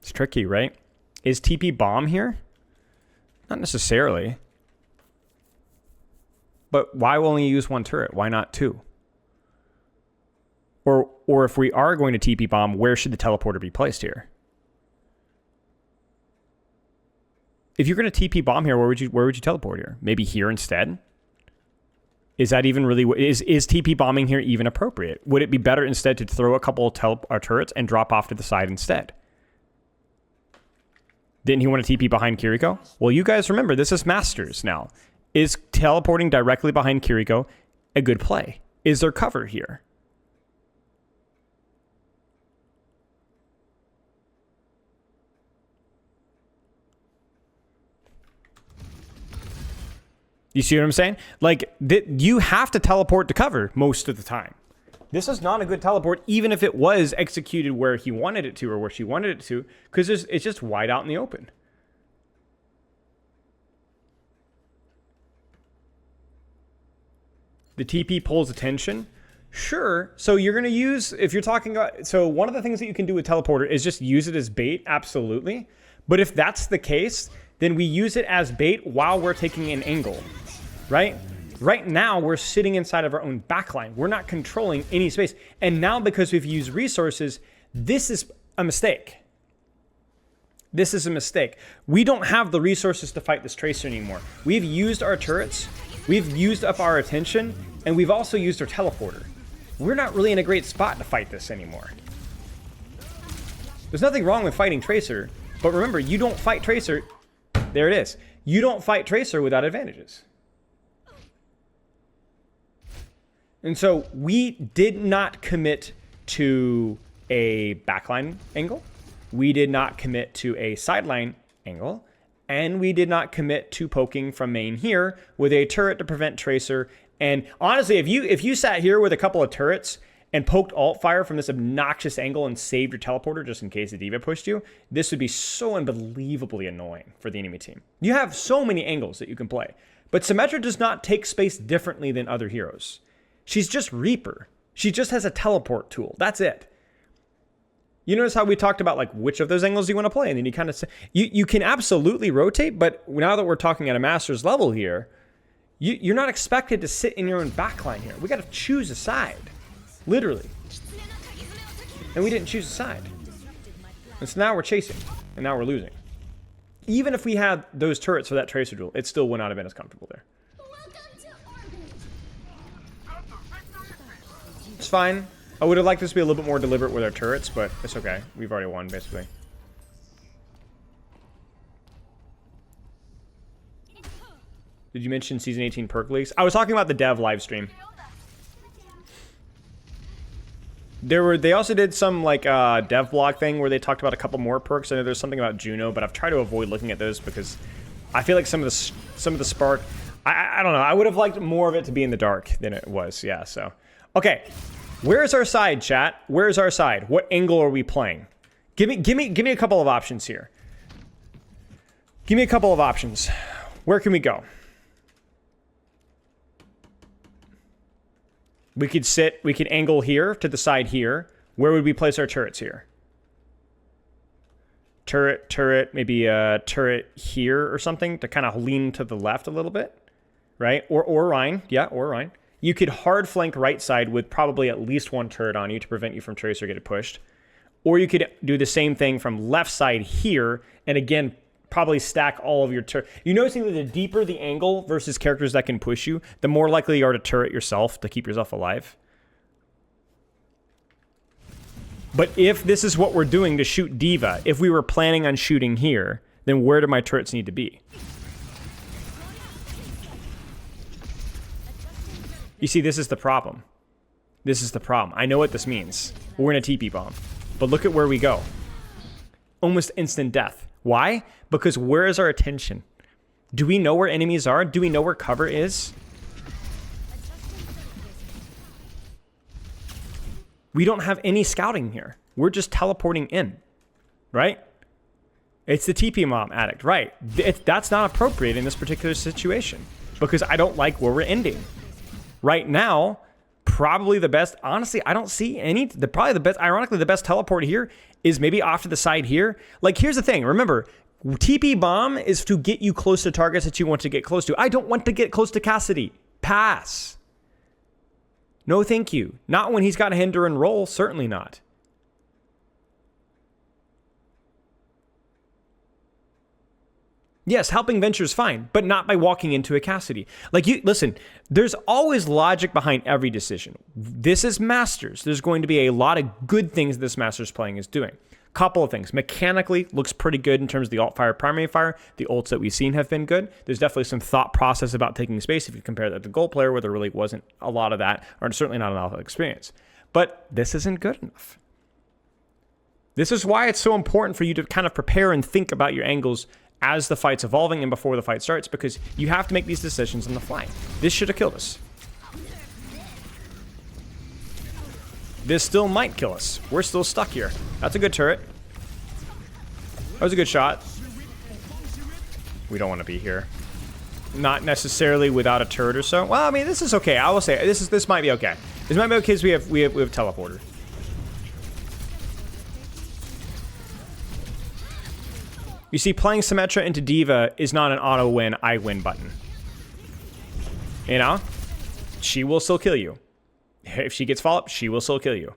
It's tricky, right? Is TP bomb here? Not necessarily. But why only use one turret? Why not two? Or if we are going to TP bomb, where should the teleporter be placed here? If you're going to TP bomb here, where would you teleport here? Maybe here instead? Is that even really... Is TP bombing here even appropriate? Would it be better instead to throw a couple of turrets and drop off to the side instead? Didn't he want to TP behind Kiriko? Well, you guys remember, this is Masters now. Is teleporting directly behind Kiriko a good play? Is there cover here? You see what I'm saying? Like, you have to teleport to cover most of the time. This is not a good teleport, even if it was executed where he wanted it to or where she wanted it to, because it's just wide out in the open. The TP pulls attention. Sure. So you're going to use, if you're talking about, so one of the things that you can do with teleporter is just use it as bait. Absolutely. But if that's the case, then we use it as bait while we're taking an angle, right? Right now, we're sitting inside of our own backline. We're not controlling any space. And now because we've used resources, this is a mistake. This is a mistake. We don't have the resources to fight this tracer anymore. We've used our turrets, we've used up our attention, and we've also used our teleporter. We're not really in a great spot to fight this anymore. There's nothing wrong with fighting Tracer, but remember, you don't fight Tracer. There it is. You don't fight Tracer without advantages. And so we did not commit to a backline angle. We did not commit to a sideline angle. And we did not commit to poking from main here with a turret to prevent Tracer. And honestly, if you sat here with a couple of turrets and poked alt fire from this obnoxious angle and saved your teleporter just in case the diva pushed you, this would be so unbelievably annoying for the enemy team. You have so many angles that you can play. But Symmetra does not take space differently than other heroes. She's just Reaper. She just has a teleport tool. That's it. You notice how we talked about like which of those angles you want to play, and then you kind of say you can absolutely rotate, but now that we're talking at a master's level here, you're not expected to sit in your own backline here. We got to choose a side, literally, and we didn't choose a side, and so now we're chasing, and now we're losing. Even if we had those turrets for that Tracer duel, it still would not have been as comfortable there. It's fine. I would have liked this to be a little bit more deliberate with our turrets, but it's okay. We've already won, basically. Did you mention Season 18 perk leaks? I was talking about the dev live stream. They also did some like dev blog thing where they talked about a couple more perks. I know there's something about Juno, but I've tried to avoid looking at those because I feel like some of the spark. I don't know. I would have liked more of it to be in the dark than it was. Yeah. So okay. Where's our side, chat? Where's our side? What angle are we playing? Give me a couple of options here. Give me a couple of options. Where can we go? We could angle here to the side here. Where would we place our turrets here? Turret, maybe a turret here or something to kind of lean to the left a little bit, right? Or Rhine, yeah, or Rhine. You could hard flank right side with probably at least one turret on you to prevent you from Tracer getting pushed. Or you could do the same thing from left side here, and again, probably stack all of your turrets. You're noticing that the deeper the angle versus characters that can push you, the more likely you are to turret yourself to keep yourself alive. But if this is what we're doing to shoot Diva, if we were planning on shooting here, then where do my turrets need to be? You see, this is the problem. This is the problem. I know what this means. We're in a TP bomb. But look at where we go. Almost instant death. Why? Because where is our attention? Do we know where enemies are? Do we know where cover is? We don't have any scouting here. We're just teleporting in. Right? It's the TP bomb addict. Right. That's not appropriate in this particular situation. Because I don't like where we're ending. Right now, probably the best, honestly, I don't see any, probably the best, ironically, the best teleport here is maybe off to the side here. Like, here's the thing. Remember, TP bomb is to get you close to targets that you want to get close to. I don't want to get close to Cassidy. Pass. No, thank you. Not when he's got a hinder and roll. Certainly not. Yes, helping Venture is fine, but not by walking into a Cassidy. Like, you listen, there's always logic behind every decision. This is Masters. There's going to be a lot of good things this Masters playing is doing. Couple of things. Mechanically, looks pretty good in terms of the alt fire, primary fire. The ults that we've seen have been good. There's definitely some thought process about taking space if you compare that to Gold Player, where there really wasn't a lot of that, or certainly not enough experience. But this isn't good enough. This is why it's so important for you to kind of prepare and think about your angles as the fight's evolving and before the fight starts, because you have to make these decisions on the fly. This should have killed us. This still might kill us. We're still stuck here. That's a good turret. That was a good shot. We don't want to be here. not necessarily without a turret or so. Well, I mean, this is okay. I will say this might be okay. This might be okay because we have teleporter. You see, playing Symmetra into Diva is not an auto win, I win button. You know? She will still kill you. If she gets follow-up, she will still kill you.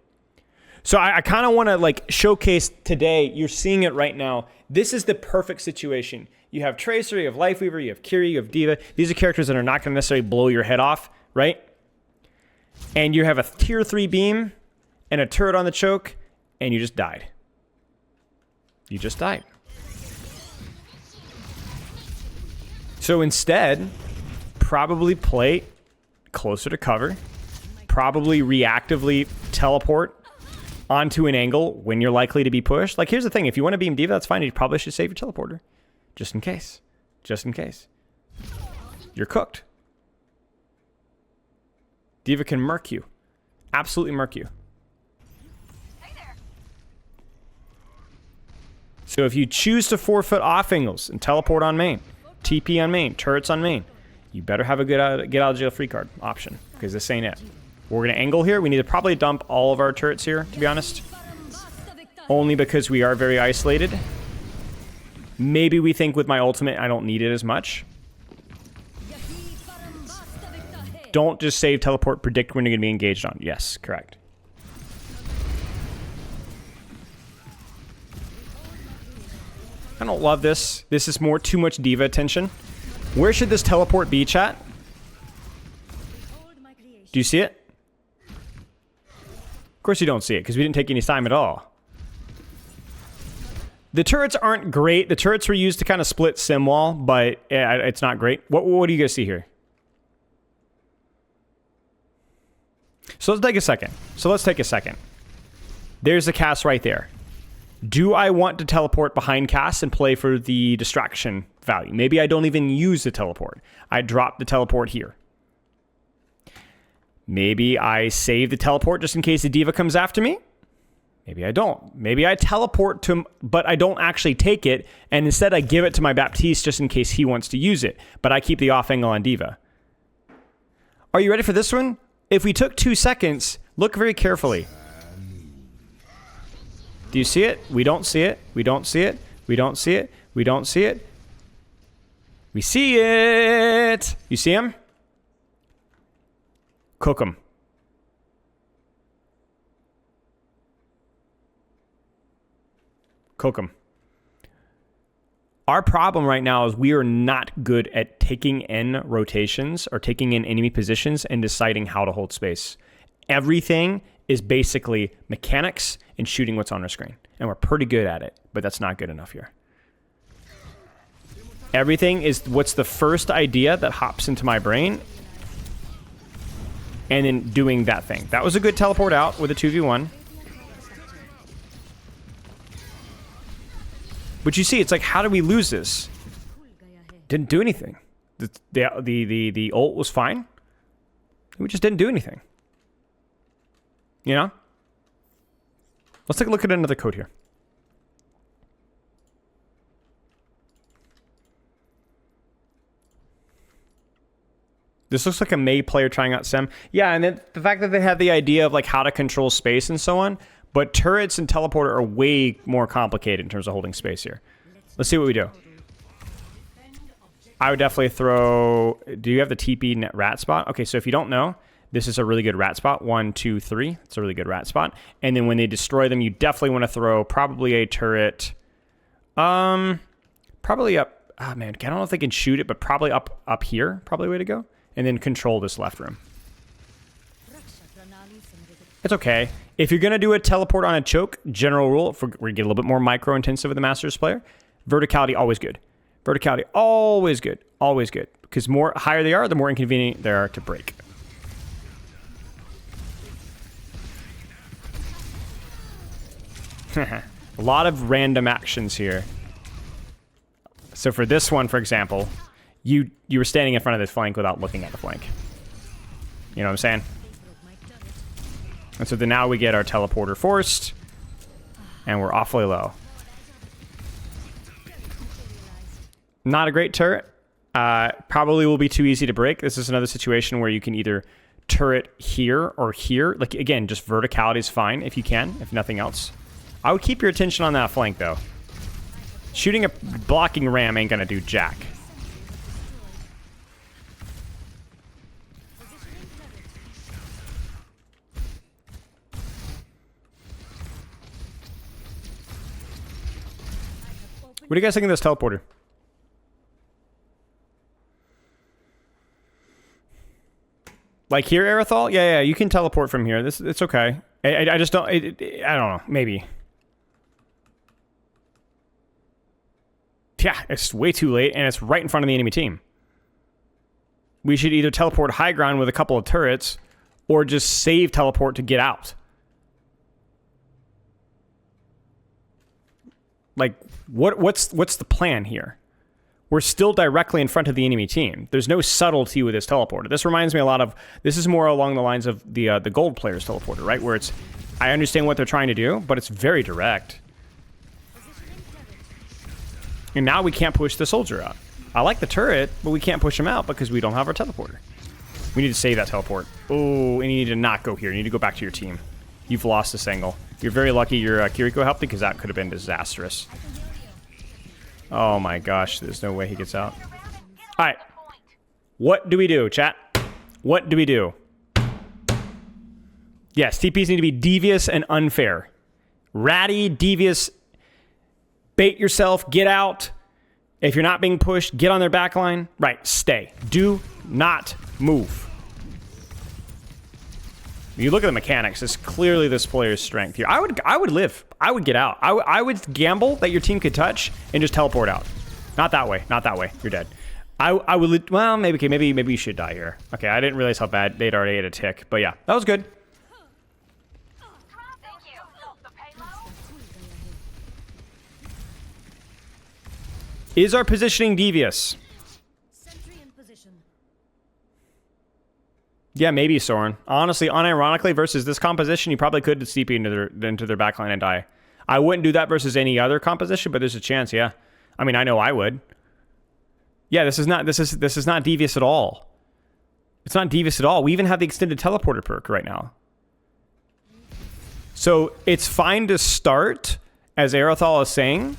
So I kind of want to like showcase today. You're seeing it right now. This is the perfect situation. You have Tracer, you have Lifeweaver, you have Kiri, you have Diva. These are characters that are not going to necessarily blow your head off, right? And you have a tier 3 beam and a turret on the choke, and you just died. You just died. So instead, probably play closer to cover. Probably reactively teleport onto an angle when you're likely to be pushed. Like, here's the thing. If you want to beam Diva, that's fine. You probably should save your teleporter. Just in case. Just in case. You're cooked. Diva can murk you. Absolutely murk you. So if you choose to forfeit off angles and teleport on main, TP on main, turrets on main, you better have a good get out of jail free card option, because this ain't it. We're going to angle here. We need to probably dump all of our turrets here, to be honest. Only because we are very isolated. Maybe we think with my ultimate I don't need it as much. Don't just save teleport, predict when you're going to be engaged on. Yes, correct. I don't love this. This is too much Diva attention. Where should this teleport be, chat? Do you see it? Of course you don't see it, because we didn't take any time at all. The turrets aren't great. The turrets were used to kind of split sim wall, but it's not great. What do you guys see here? So let's take a second. There's a cast right there. Do I want to teleport behind cast and play for the distraction value? Maybe I don't even use the teleport. I drop the teleport here. Maybe I save the teleport just in case the Diva comes after me. Maybe I don't. Maybe I teleport to him, but I don't actually take it, and instead I give it to my Baptiste just in case he wants to use it, but I keep the off angle on Diva. Are you ready for this one? If we took 2 seconds, look very carefully. Do you see it? We don't see it. We don't see it. We don't see it. We don't see it. We see it. You see him? Cook him. Cook him. Our problem right now is we are not good at taking in rotations or taking in enemy positions and deciding how to hold space. Everything is basically mechanics and shooting what's on our screen. And we're pretty good at it, but that's not good enough here. Everything is what's the first idea that hops into my brain, and then doing that thing. That was a good teleport out with a 2v1. But you see, it's like, how did we lose this? Didn't do anything. The ult was fine. We just didn't do anything. You know? Let's take a look at another code here. This looks like a Mei player trying out Sem. Yeah, and then the fact that they have the idea of like how to control space and so on, but turrets and teleporter are way more complicated in terms of holding space here. Let's see what we do. I would definitely throw... Do you have the TP net rat spot? Okay, so if you don't know, this is a really good rat spot. 1, 2, 3. It's a really good rat spot. And then when they destroy them, you definitely want to throw probably a turret. Probably up... Oh, man, I don't know if they can shoot it, but probably up here. Probably the way to go. And then control this left room. It's okay. If you're going to do a teleport on a choke, general rule, if we're going to get a little bit more micro-intensive with the Masters player, verticality, always good. Verticality, always good. Always good. Because more higher they are, the more inconvenient they are to break. A lot of random actions here. So for this one, for example, you were standing in front of this flank without looking at the flank. You know what I'm saying? And so then now we get our teleporter forced, and we're awfully low. Not a great turret. Probably will be too easy to break. This is another situation where you can either turret here or here. Like, again, just verticality is fine if you can, if nothing else. I would keep your attention on that flank, though. Shooting a blocking ram ain't gonna do jack. What do you guys think of this teleporter? Like here, Aerithal? Yeah, you can teleport from here. It's okay. I just don't... I don't know. Maybe. Yeah, it's way too late, and it's right in front of the enemy team. We should either teleport high ground with a couple of turrets, or just save teleport to get out. Like, what's the plan here? We're still directly in front of the enemy team. There's no subtlety with this teleporter. This reminds me a lot of... This is more along the lines of the gold player's teleporter, right? Where it's... I understand what they're trying to do, but it's very direct. And now we can't push the soldier out. I like the turret, but we can't push him out because we don't have our teleporter. We need to save that teleport. Oh, and you need to not go here. You need to go back to your team. You've lost this angle. You're very lucky your Kiriko helped because that could have been disastrous. Oh my gosh, there's no way he gets out. All right. What do we do, chat? What do we do? Yes, TPs need to be devious and unfair. Ratty, devious, bait yourself, get out. If you're not being pushed, get on their backline. Right, stay. Do not move. You look at the mechanics, it's clearly this player's strength here. I would live. I would get out. I would gamble that your team could touch and just teleport out. Not that way. Not that way. You're dead. I would, well, maybe you should die here. Okay, I didn't realize how bad they'd already ate a tick. But yeah, that was good. Is our positioning devious? Yeah, maybe, Soren. Honestly, unironically, versus this composition, you probably could CP into their backline and die. I wouldn't do that versus any other composition, but there's a chance, yeah. I mean, I know I would. Yeah, this is not devious at all. It's not devious at all. We even have the extended teleporter perk right now. So it's fine to start, as Aerithal is saying,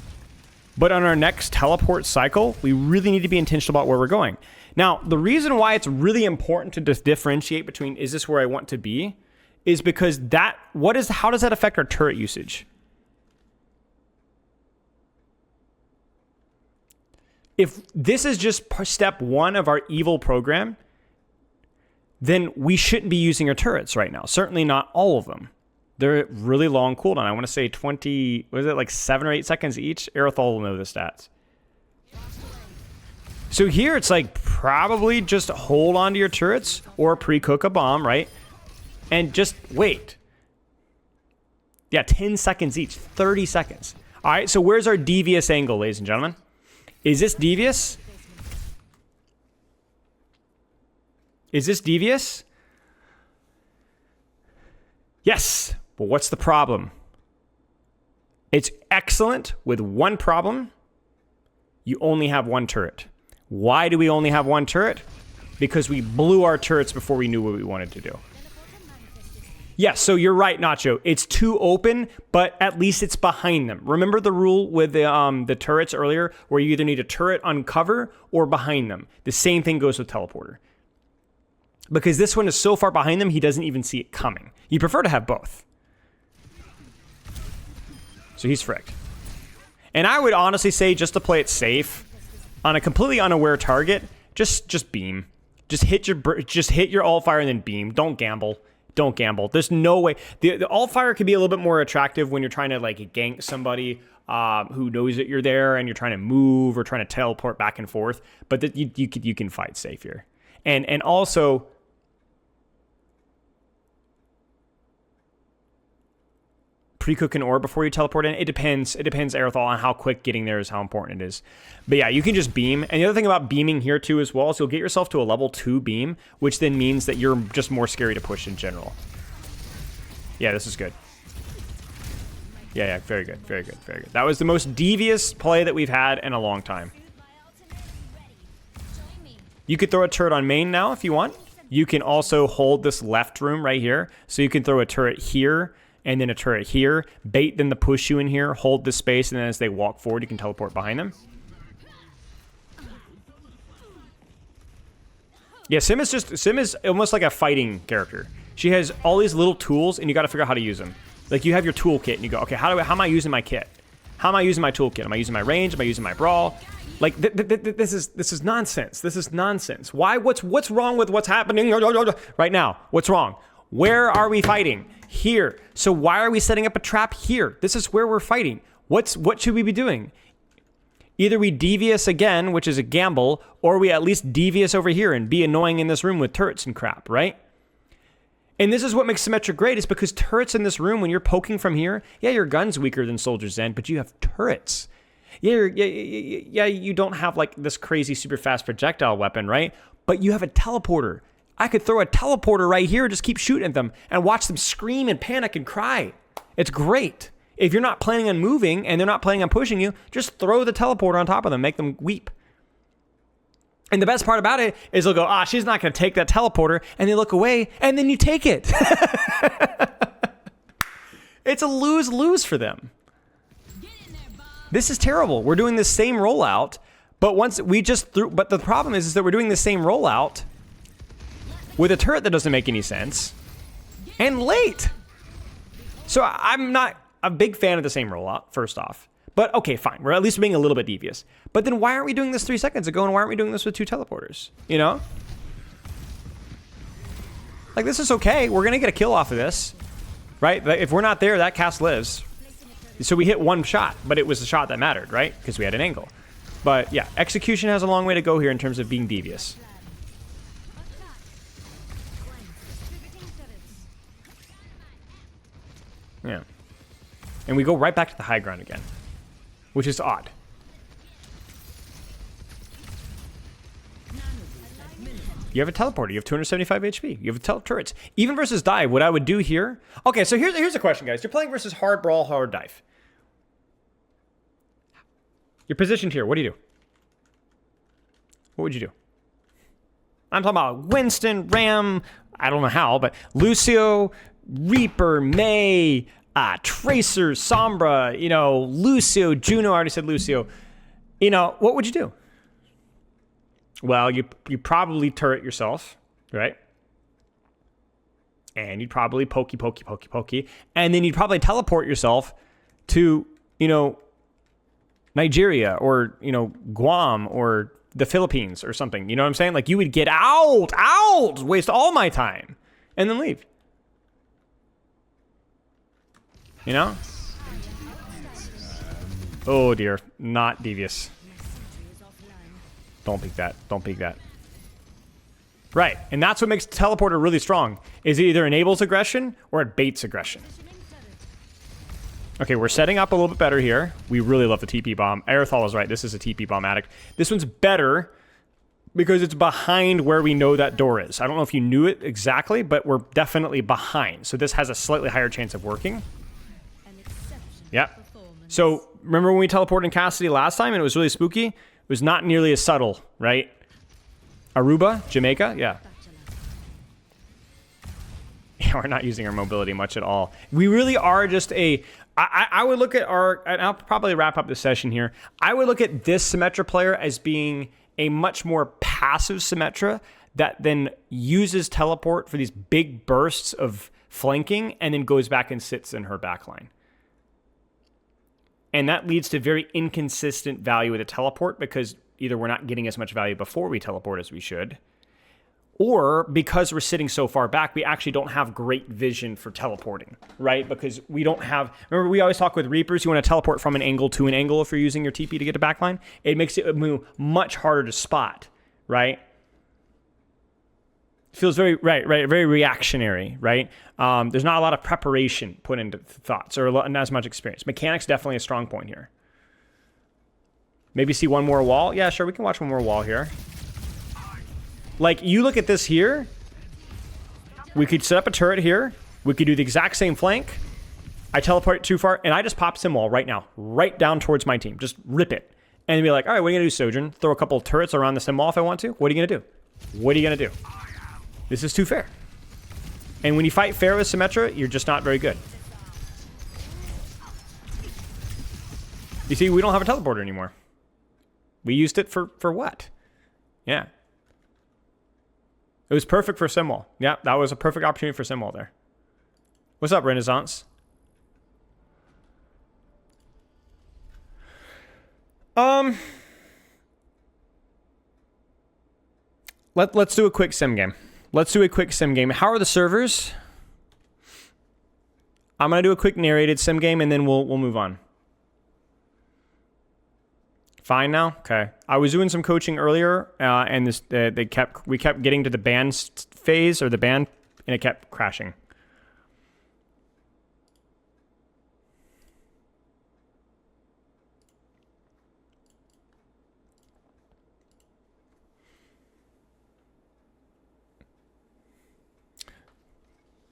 but on our next teleport cycle, we really need to be intentional about where we're going. Now, the reason why it's really important to differentiate between is this where I want to be is because how does that affect our turret usage? If this is just step one of our evil program, then we shouldn't be using our turrets right now. Certainly not all of them. They're really long cooldown. I want to say 20, was it like 7 or 8 seconds each? Aerithal will know the stats. So here it's like probably just hold on to your turrets or pre-cook a bomb, right? And just wait. Yeah, 10 seconds each, 30 seconds. All right, so where's our devious angle, ladies and gentlemen? Is this devious? Is this devious? Yes, but what's the problem? It's excellent with one problem. You only have one turret. Why do we only have one turret? Because we blew our turrets before we knew what we wanted to do. Yes, so you're right, Nacho. It's too open, but at least it's behind them. Remember the rule with the turrets earlier, where you either need a turret on cover or behind them. The same thing goes with teleporter. Because this one is so far behind them, he doesn't even see it coming. You prefer to have both. So he's fricked. And I would honestly say, just to play it safe, on a completely unaware target, just beam. Just hit your alt fire and then beam. Don't gamble. Don't gamble. There's no way. The alt fire can be a little bit more attractive when you're trying to like gank somebody who knows that you're there and you're trying to move or trying to teleport back and forth. But you can fight safe here. And also, pre-cook an orb before you teleport in. It depends, Aerithal, on how quick getting there is how important it is. But yeah, you can just beam. And the other thing about beaming here too as well is you'll get yourself to a level 2 beam, which then means that you're just more scary to push in general. Yeah, this is good. Yeah, very good, very good, very good. That was the most devious play that we've had in a long time. You could throw a turret on main now if you want. You can also hold this left room right here. So you can throw a turret here and then a turret here. Bait them to push you in here. Hold the space, and then as they walk forward, you can teleport behind them. Yeah, Sim is almost like a fighting character. She has all these little tools, and you got to figure out how to use them. Like, you have your toolkit, and you go, okay, how am I using my kit? How am I using my toolkit? Am I using my range? Am I using my brawl? Like, this is nonsense. This is nonsense. Why? What's wrong with what's happening right now? What's wrong? Where are we fighting? Here. So why are we setting up a trap here? This is where we're fighting. What should we be doing? Either we devious again, which is a gamble, or we at least devious over here and be annoying in this room with turrets and crap, right? And this is what makes Symmetra great, is because turrets in this room, when you're poking from here, yeah, your gun's weaker than Soldier's End, but you have turrets. Yeah, you don't have like this crazy super fast projectile weapon, right? But you have a teleporter. I could throw a teleporter right here, just keep shooting at them and watch them scream and panic and cry. It's great. If you're not planning on moving and they're not planning on pushing you, just throw the teleporter on top of them, make them weep. And the best part about it is they'll go, she's not going to take that teleporter, and they look away, and then you take it. It's a lose-lose for them. This is terrible. We're doing the same rollout, but but the problem is that we're doing the same rollout with a turret that doesn't make any sense and late. So I'm not a big fan of the same rollout, first off. But okay, fine. We're at least being a little bit devious. But then why aren't we doing this 3 seconds ago, and why aren't we doing this with 2 teleporters? You know? Like, this is okay. We're going to get a kill off of this. Right? If we're not there, that cast lives. So we hit 1 shot, but it was the shot that mattered, right? Because we had an angle. But yeah, execution has a long way to go here in terms of being devious. Yeah. And we go right back to the high ground again, which is odd. You have a teleporter. You have 275 HP. You have turrets. Even versus dive, what I would do here... Okay, so here's a question, guys. You're playing versus hard brawl, hard dive. You're positioned here. What do you do? What would you do? I'm talking about Winston, Ram, I don't know how, but Lucio, Reaper, Mei, Tracer, Sombra, Lucio, Juno, I already said Lucio. What would you do? Well, you probably turret yourself, right? And you'd probably pokey. And then you'd probably teleport yourself to, Nigeria or, Guam or the Philippines or something. You know what I'm saying? Like, you would get out, waste all my time, and then leave. Oh dear, not devious. Don't peek that. Right, and that's what makes teleporter really strong, is it either enables aggression or it baits aggression. Okay, we're setting up a little bit better here. We really love the TP bomb. Aerithal is right, this is a TP bomb addict. This one's better because it's behind where we know that door is. I don't know if you knew it exactly, but we're definitely behind. So this has a slightly higher chance of working. Yeah. So remember when we teleported in Cassidy last time and it was really spooky? It was not nearly as subtle, right? Aruba, Jamaica, yeah. Yeah, we're not using our mobility much at all. We really are just I would look at and I'll probably wrap up the session here. I would look at this Symmetra player as being a much more passive Symmetra that then uses teleport for these big bursts of flanking and then goes back and sits in her backline. And that leads to very inconsistent value with a teleport because either we're not getting as much value before we teleport as we should, or because we're sitting so far back, we actually don't have great vision for teleporting, right? Because we don't have... Remember, we always talk with Reapers, you want to teleport from an angle to an angle if you're using your TP to get a backline. It makes it move much harder to spot, right? Feels very very reactionary, right? There's not a lot of preparation put into thoughts or not as much experience. Mechanics definitely a strong point here. Maybe see one more wall. Yeah, sure, we can watch one more wall here. Like, you look at this here. We could set up a turret here. We could do the exact same flank. I teleport too far, and I just pop Sim Wall right now, right down towards my team. Just rip it. And be like, all right, what are you going to do, Sojourn? Throw a couple of turrets around the Sim Wall if I want to? What are you going to do? What are you going to do? This is too fair. And when you fight fair with Symmetra, you're just not very good. You see, we don't have a teleporter anymore. We used it for what? Yeah. It was perfect for Simwall. Yeah, that was a perfect opportunity for Simwall there. What's up, Renaissance? Let's do a quick sim game. Let's do a quick sim game. How are the servers? I'm gonna do a quick narrated sim game and then we'll move on. Fine now? Okay. I was doing some coaching earlier, and this we kept getting to the ban phase or the ban, and it kept crashing.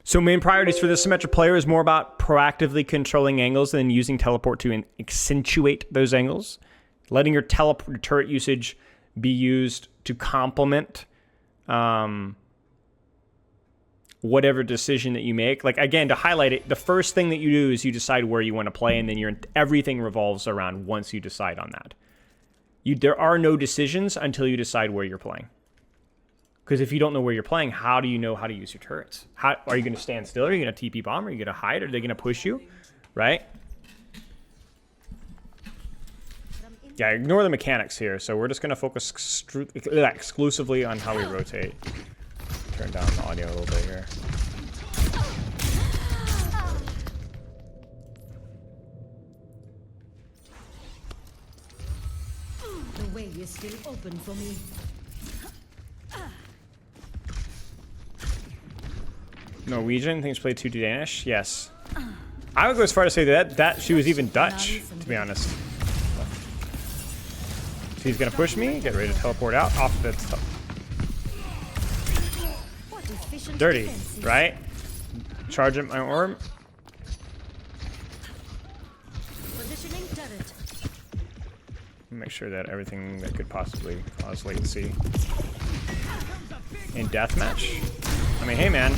So main priorities for this Symmetra player is more about proactively controlling angles than using teleport to accentuate those angles. Letting your teleport turret usage be used to complement whatever decision that you make. Like, again, to highlight it, the first thing that you do is you decide where you want to play, and then everything revolves around once you decide on that. There are no decisions until you decide where you're playing. Because if you don't know where you're playing, how do you know how to use your turrets? Are you going to stand still? Are you going to TP bomb? Are you going to hide? Are they going to push you? Right? Yeah, ignore the mechanics here. So we're just going to focus exclusively on how we rotate. Turn down the audio a little bit here. The way is still open for me. Norwegian thinks played too Danish. Yes, I would go as far to say that she was even Dutch, to be honest. She's gonna push me. Get ready to teleport out off the top. Dirty, right? Charge at my orb. Make sure that everything that could possibly cause latency in deathmatch. I mean, hey man.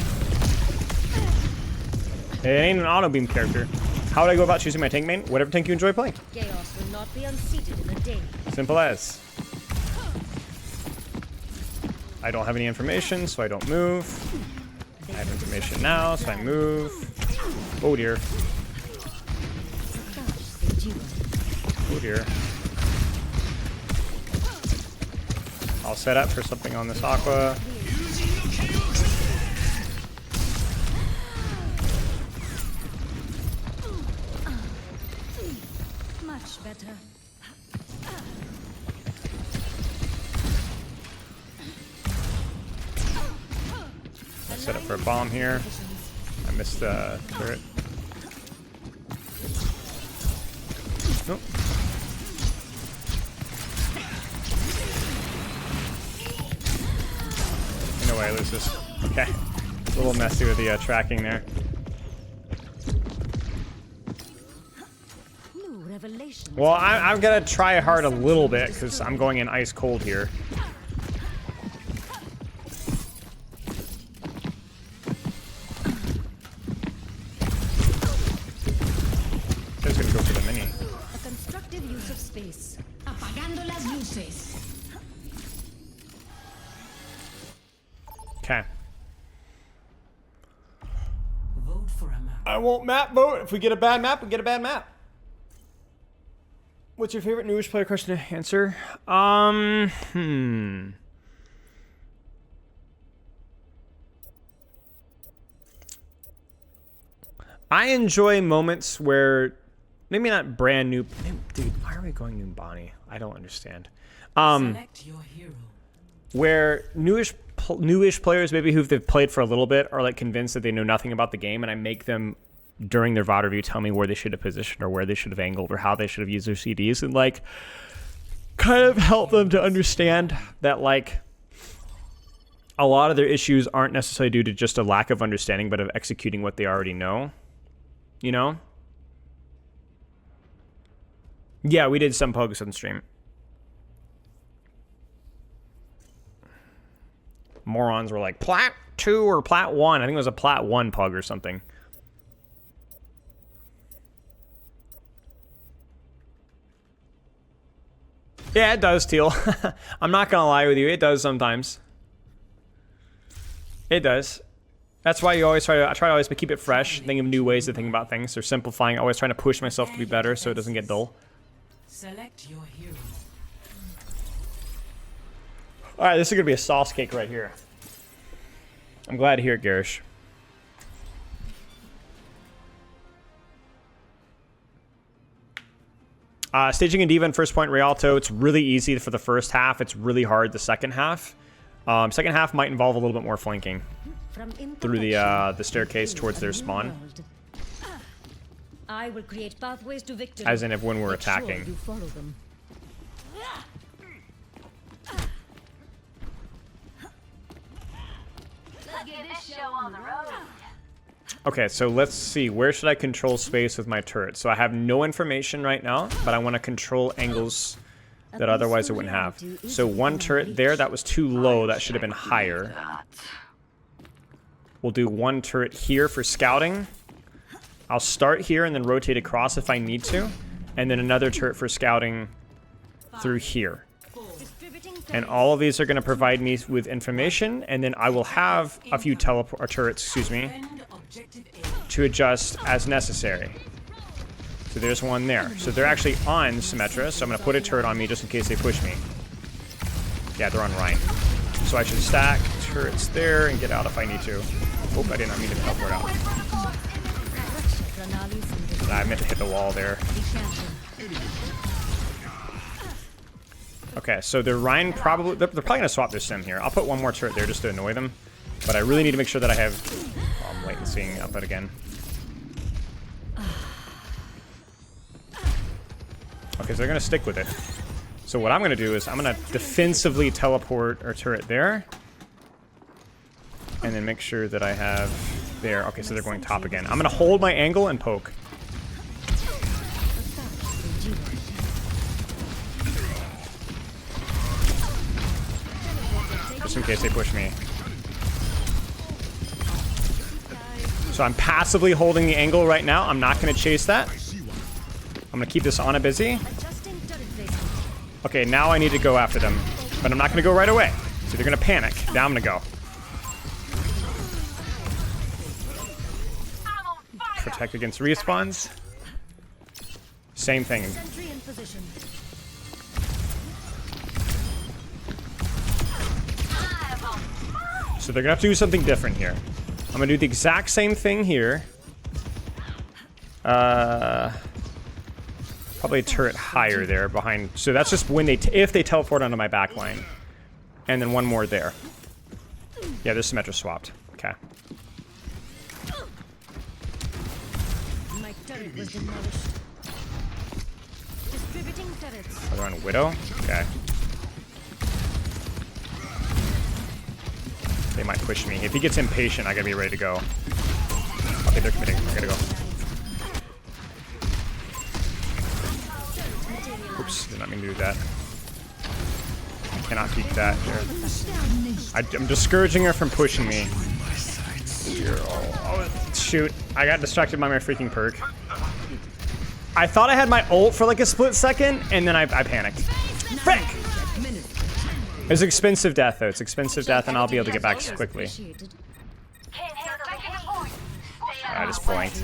It ain't an auto beam character. How would I go about choosing my tank main? Whatever tank you enjoy playing. Chaos will not be unseated in a day. Simple as. I don't have any information, so I don't move. I have information now, so I move. Oh dear. Oh dear. I'll set up for something on this Aqua. Much better. I'll set up for a bomb here. I missed the turret. Nope. No way I lose this. Okay. A little messy with the tracking there. Well, I'm gonna try hard a little bit because I'm going in ice cold here. Just gonna go for the mini. A constructive use of space. Apagando las luces. Okay. Vote for a map. I won't map vote. If we get a bad map, we get a bad map. What's your favorite newish player question to answer? I enjoy moments where maybe not brand new. Dude, why are we going Numbani? I don't understand. Select your hero. Where newish players maybe they've played for a little bit are like convinced that they know nothing about the game, and I make them during their VOD review tell me where they should have positioned or where they should have angled or how they should have used their CDs, and like kind of help them to understand that like a lot of their issues aren't necessarily due to just a lack of understanding, but of executing what they already know. You know? Yeah, we did some Pogus on stream. morons were like, Plat 2 or Plat 1. I think it was a Plat 1 pug or something. Yeah, it does, Teal. I'm not gonna lie with you. It does sometimes. It does. That's why you always I try to always keep it fresh, think of new ways to think about things, or simplifying, always trying to push myself to be better so it doesn't get dull. Select your hero. Alright, this is gonna be a sauce cake right here. I'm glad to hear it, Garish. Staging a diva in first point Rialto, it's really easy for the first half. It's really hard the second half. Second half might involve a little bit more flanking through the staircase towards their spawn. I will create pathways to victory. As in if when we're Make sure attacking. you follow them. Okay, so let's see. Where should I control space with my turret? So I have no information right now, but I want to control angles that otherwise I wouldn't have. So one turret there, that was too low. That should have been higher. We'll do one turret here for scouting. I'll start here and then rotate across if I need to. And then another turret for scouting through here. And all of these are going to provide me with information, and then I will have a few turrets, excuse me, to adjust as necessary. So there's one there. So they're actually on Symmetra, so I'm going to put a turret on me just in case they push me. Yeah, they're on Rhine. So I should stack turrets there and get out if I need to. Oh, I did not mean to teleport out. I meant to hit the wall there. Okay, so the Rhine probably... They're probably going to swap their sim here. I'll put one more turret there just to annoy them. But I really need to make sure that I have... Oh, I'm latencying up it again. Okay, so they're going to stick with it. So what I'm going to do is I'm going to defensively teleport our turret there. And then make sure that I have... There. Okay, so they're going top again. I'm going to hold my angle and poke. Just in case they push me. So I'm passively holding the angle right now. I'm not going to chase that. I'm going to keep this Ana busy. Okay, now I need to go after them. But I'm not going to go right away. So they're going to panic. Now I'm going to go. Protect against respawns. Same thing. So they're going to have to do something different here. I'm going to do the exact same thing here. Probably a turret higher there behind. So that's just when if they teleport onto my back line. And then one more there. Yeah, there's Symmetra swapped. Okay. My turret was demolished. Distributing turrets. Oh, they're on Widow? Okay. They might push me. If he gets impatient, I gotta be ready to go. Okay, they're committing. I gotta go. Oops, did not mean to do that. I cannot peek that here. I'm discouraging her from pushing me. Oh, shoot. I got distracted by my freaking perk. I thought I had my ult for like a split second, and then I panicked. Frick! It's expensive death, though. It's expensive death, and I'll be able to get back quickly. I just blanked.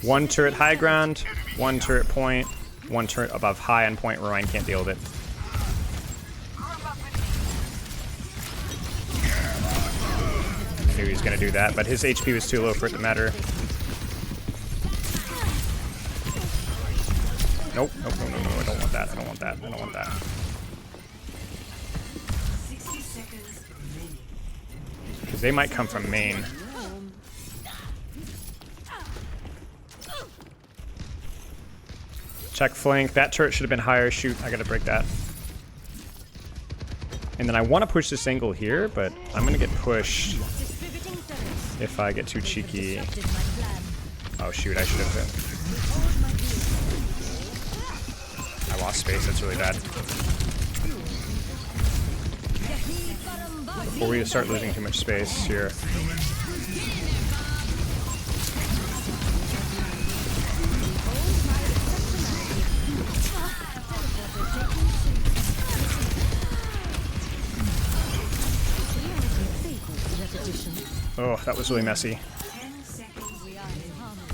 One turret high ground, one turret point, one turret above high on point where Ryan can't deal with it. I knew he was going to do that, but his HP was too low for it to matter. Nope, nope, no, no, no, I don't want that, I don't want that, I don't want that. 60 seconds remaining. Because they might come from main. Check flank, that turret should have been higher, shoot, I gotta break that. And then I want to push this angle here, but I'm gonna get pushed if I get too cheeky. Oh shoot, I should have... I lost space, that's really bad. Before we start losing too much space here. Oh, that was really messy. 10 seconds. We are in harmony.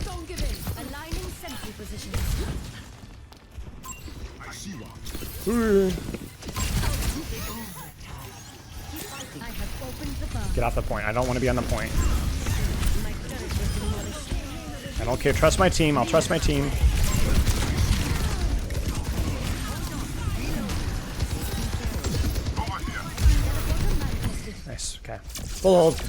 Don't give in. Aligning sentry position. I have opened the bar. Get off the point. I don't want to be on the point. My turret was demolished. I don't care. Trust my team. I'll trust my team. Nice. Okay. Full hold.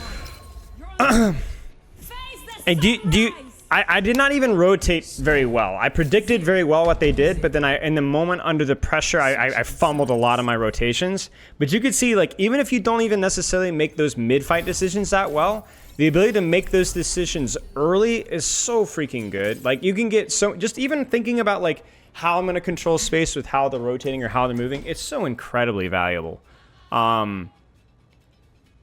And do you I did not even rotate very well. I predicted very well what they did, but then in the moment under the pressure, I fumbled a lot of my rotations. But you could see, like, even if you don't even necessarily make those mid-fight decisions that well, the ability to make those decisions early is so freaking good. Like, you can get so, just even thinking about, like, how I'm going to control space with how they're rotating or how they're moving, it's so incredibly valuable.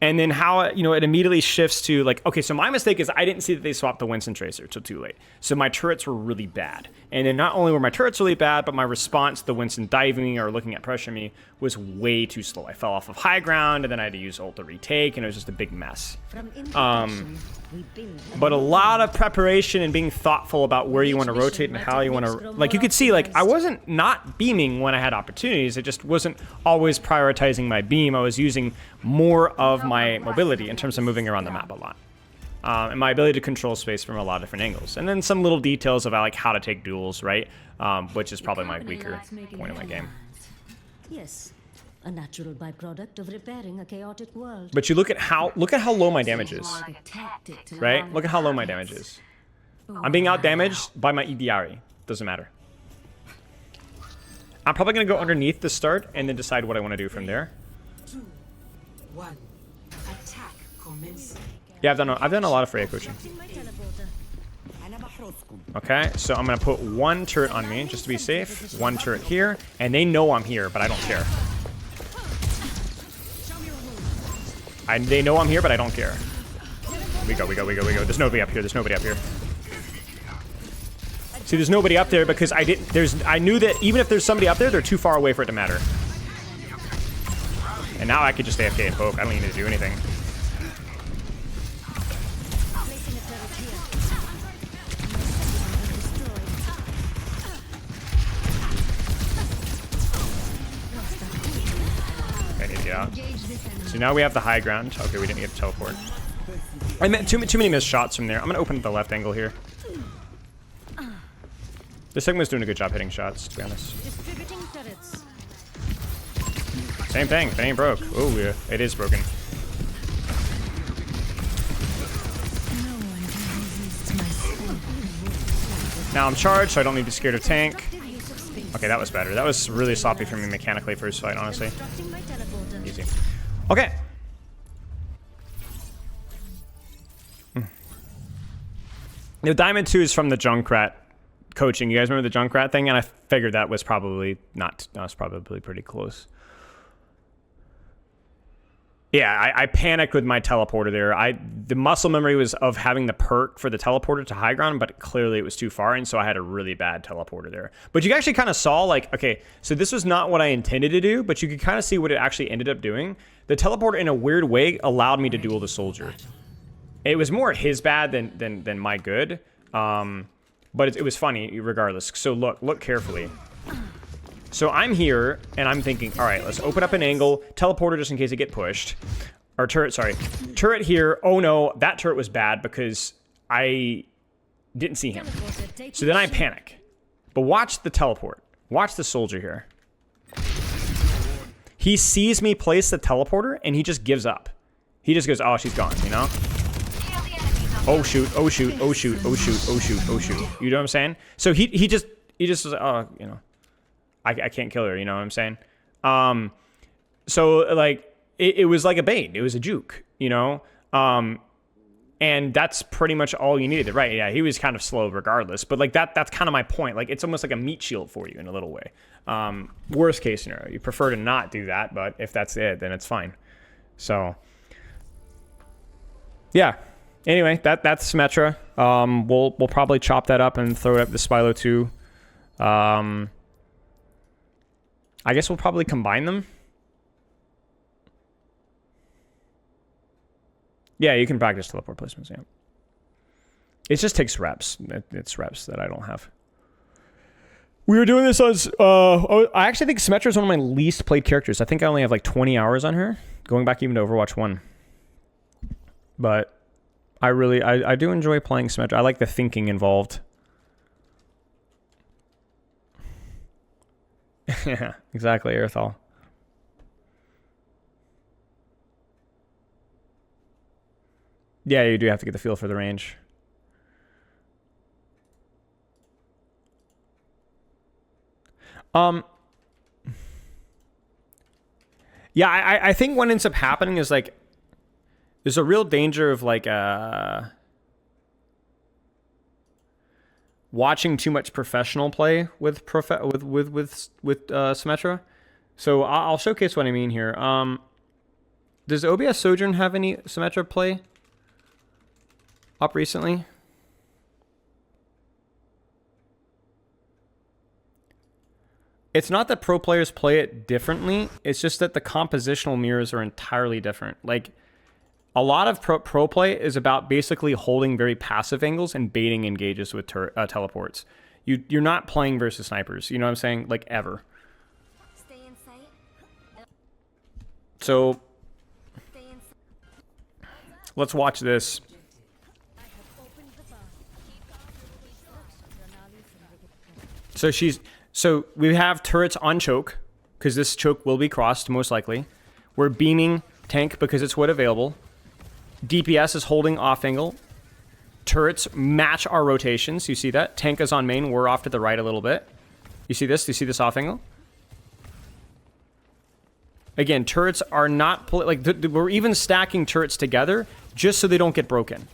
And then how, you know, it immediately shifts to, like, okay, so my mistake is I didn't see that they swapped the Winston Tracer till too late. So my turrets were really bad. And then not only were my turrets really bad, but my response to the Winston diving or looking at pressure me was way too slow. I fell off of high ground, and then I had to use ult to retake, and it was just a big mess. But a lot of preparation and being thoughtful about where you want to rotate and how you want to, like, you could see, like, I wasn't not beaming when I had opportunities. It just wasn't always prioritizing my beam. I was using more of my mobility in terms of moving around the map a lot. And my ability to control space from a lot of different angles. And then some little details about, like, how to take duels, right? Which is probably my weaker point of my game. Yes, a natural byproduct of repairing a chaotic world. But you look at how low my damage is, A tactic to right? Look at how low my damage is. I'm being out damaged by my Idiari. Doesn't matter. I'm probably gonna go underneath the start and then decide what I want to do from there. 2, 1. Attack commencing. Yeah, I've done a lot of Freya coaching. Okay, so I'm gonna put one turret on me just to be safe. One turret here, and they know I'm here, but I don't care. They know I'm here, but I don't care. We go. There's nobody up here. See, there's nobody up there because I knew that even if there's somebody up there, they're too far away for it to matter. And now I could just AFK and poke. I don't need to do anything. I need to get out. So now we have the high ground. Okay, we didn't get to teleport. I meant too many missed shots from there. I'm gonna open up the left angle here. This segment's doing a good job hitting shots, to be honest. Distributing turrets. Same thing. If it ain't broke. Oh, yeah, it is broken. Now I'm charged, so I don't need to be scared of tank. Okay, that was better. That was really sloppy for me mechanically first fight, honestly. Easy. Okay. The Diamond 2 is from the Junkrat coaching. You guys remember the Junkrat thing? And I figured that was probably not. That was probably pretty close. Yeah, I panicked with my teleporter there. The muscle memory was of having the perk for the teleporter to high ground, but clearly it was too far, and so I had a really bad teleporter there. But you actually kind of saw, like, okay, so this was not what I intended to do, but you could kind of see what it actually ended up doing. The teleporter, in a weird way, allowed me to duel the soldier. It was more his bad than my good, but it was funny regardless. So look carefully. So I'm here, and I'm thinking, all right, let's open up an angle, teleporter just in case I get pushed. Or turret, sorry. Turret here. Oh no, that turret was bad because I didn't see him. So then I panic. But watch the teleport. Watch the soldier here. He sees me place the teleporter, and he just gives up. He just goes, oh, she's gone, you know? Oh shoot, oh shoot, oh shoot, oh shoot, oh shoot, oh shoot. You know what I'm saying? So he just was like, oh, you know. I can't kill her, you know what I'm saying? So, like, it was like a bait. It was a juke, you know? And that's pretty much all you needed, right? Yeah, he was kind of slow regardless, but like that's kind of my point. Like it's almost like a meat shield for you in a little way. Worst case scenario, you prefer to not do that, but if that's it, then it's fine. So yeah. Anyway, that's Symmetra. We'll probably chop that up and throw it up the Spilo too. I guess we'll probably combine them. Yeah, you can practice teleport placements, yeah. It just takes reps. It's reps that I don't have. We were doing this as... I actually think Symmetra is one of my least played characters. I think I only have like 20 hours on her, going back even to Overwatch 1. But I do enjoy playing Symmetra. I like the thinking involved. Yeah, exactly, Earthal. Yeah, you do have to get the feel for the range. Yeah, I think what ends up happening is like there's a real danger of like watching too much professional play with Symmetra. So I'll showcase what I mean here. Does OBS Sojourn have any Symmetra play up recently? It's not that pro players play it differently. It's just that the compositional mirrors are entirely different. Like a lot of pro play is about basically holding very passive angles and baiting engages with teleports. You're not playing versus snipers. You know what I'm saying? Like ever. Stay in sight. So Stay in sight. let's watch this. So we have turrets on choke, because this choke will be crossed, most likely. We're beaming tank because it's what available. DPS is holding off angle. Turrets match our rotations. You see that? Tank is on main. We're off to the right a little bit. You see this? You see this off angle? Again, turrets are not... we're even stacking turrets together just so they don't get broken.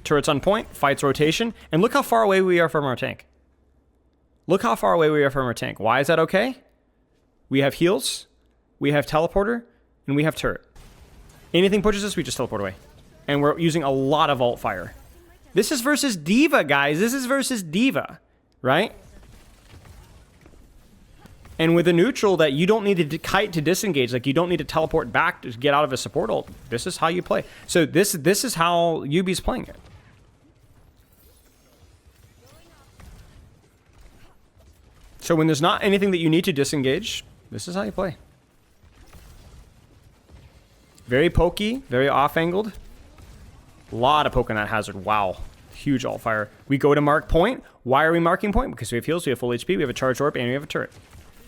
Turrets on point, fights rotation, and look how far away we are from our tank. Look how far away we are from our tank. Why is that okay? We have heals, we have teleporter, and we have turret. Anything pushes us, we just teleport away. And we're using a lot of alt fire. This is versus Diva, guys. This is versus Diva, right? And with a neutral that you don't need to kite to disengage, like you don't need to teleport back to get out of a support ult. This is how you play. So this is how UB's playing it. So when there's not anything that you need to disengage, this is how you play. Very pokey, very off-angled. A lot of poke on that hazard. Wow. Huge alt fire. We go to mark point. Why are we marking point? Because we have heals, we have full HP, we have a charge orb, and we have a turret.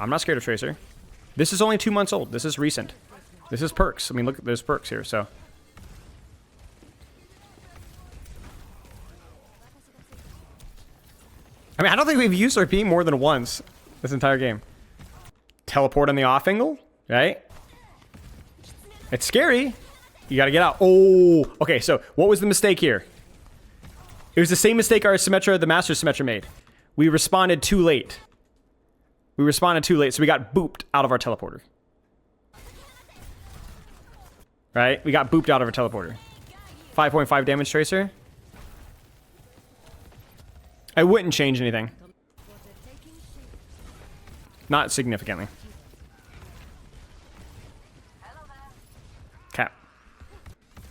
I'm not scared of Tracer. This is only 2 months old. This is recent. This is perks. I mean, look, there's perks here, so. I mean, I don't think we've used our beam more than once this entire game. Teleport on the off angle, right? It's scary. You gotta get out. Oh, okay, so what was the mistake here? It was the same mistake our Symmetra, the Master Symmetra made. We responded too late. We responded too late, so we got booped out of our teleporter. Right? We got booped out of our teleporter. 5.5 damage Tracer. I wouldn't change anything. Not significantly. Cap.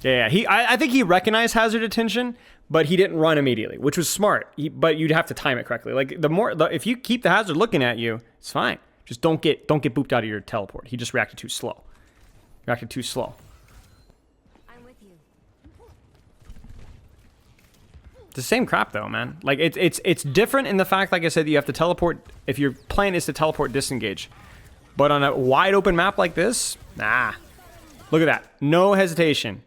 Yeah, I think he recognized hazard attention, but he didn't run immediately, which was smart. But you'd have to time it correctly. Like if you keep the hazard looking at you, it's fine. Just don't get booped out of your teleport. He just reacted too slow. Reacted too slow. I'm with you. It's the same crap though, man. Like it's different in the fact, like I said, that you have to teleport if your plan is to teleport disengage. But on a wide open map like this, nah. Look at that. No hesitation.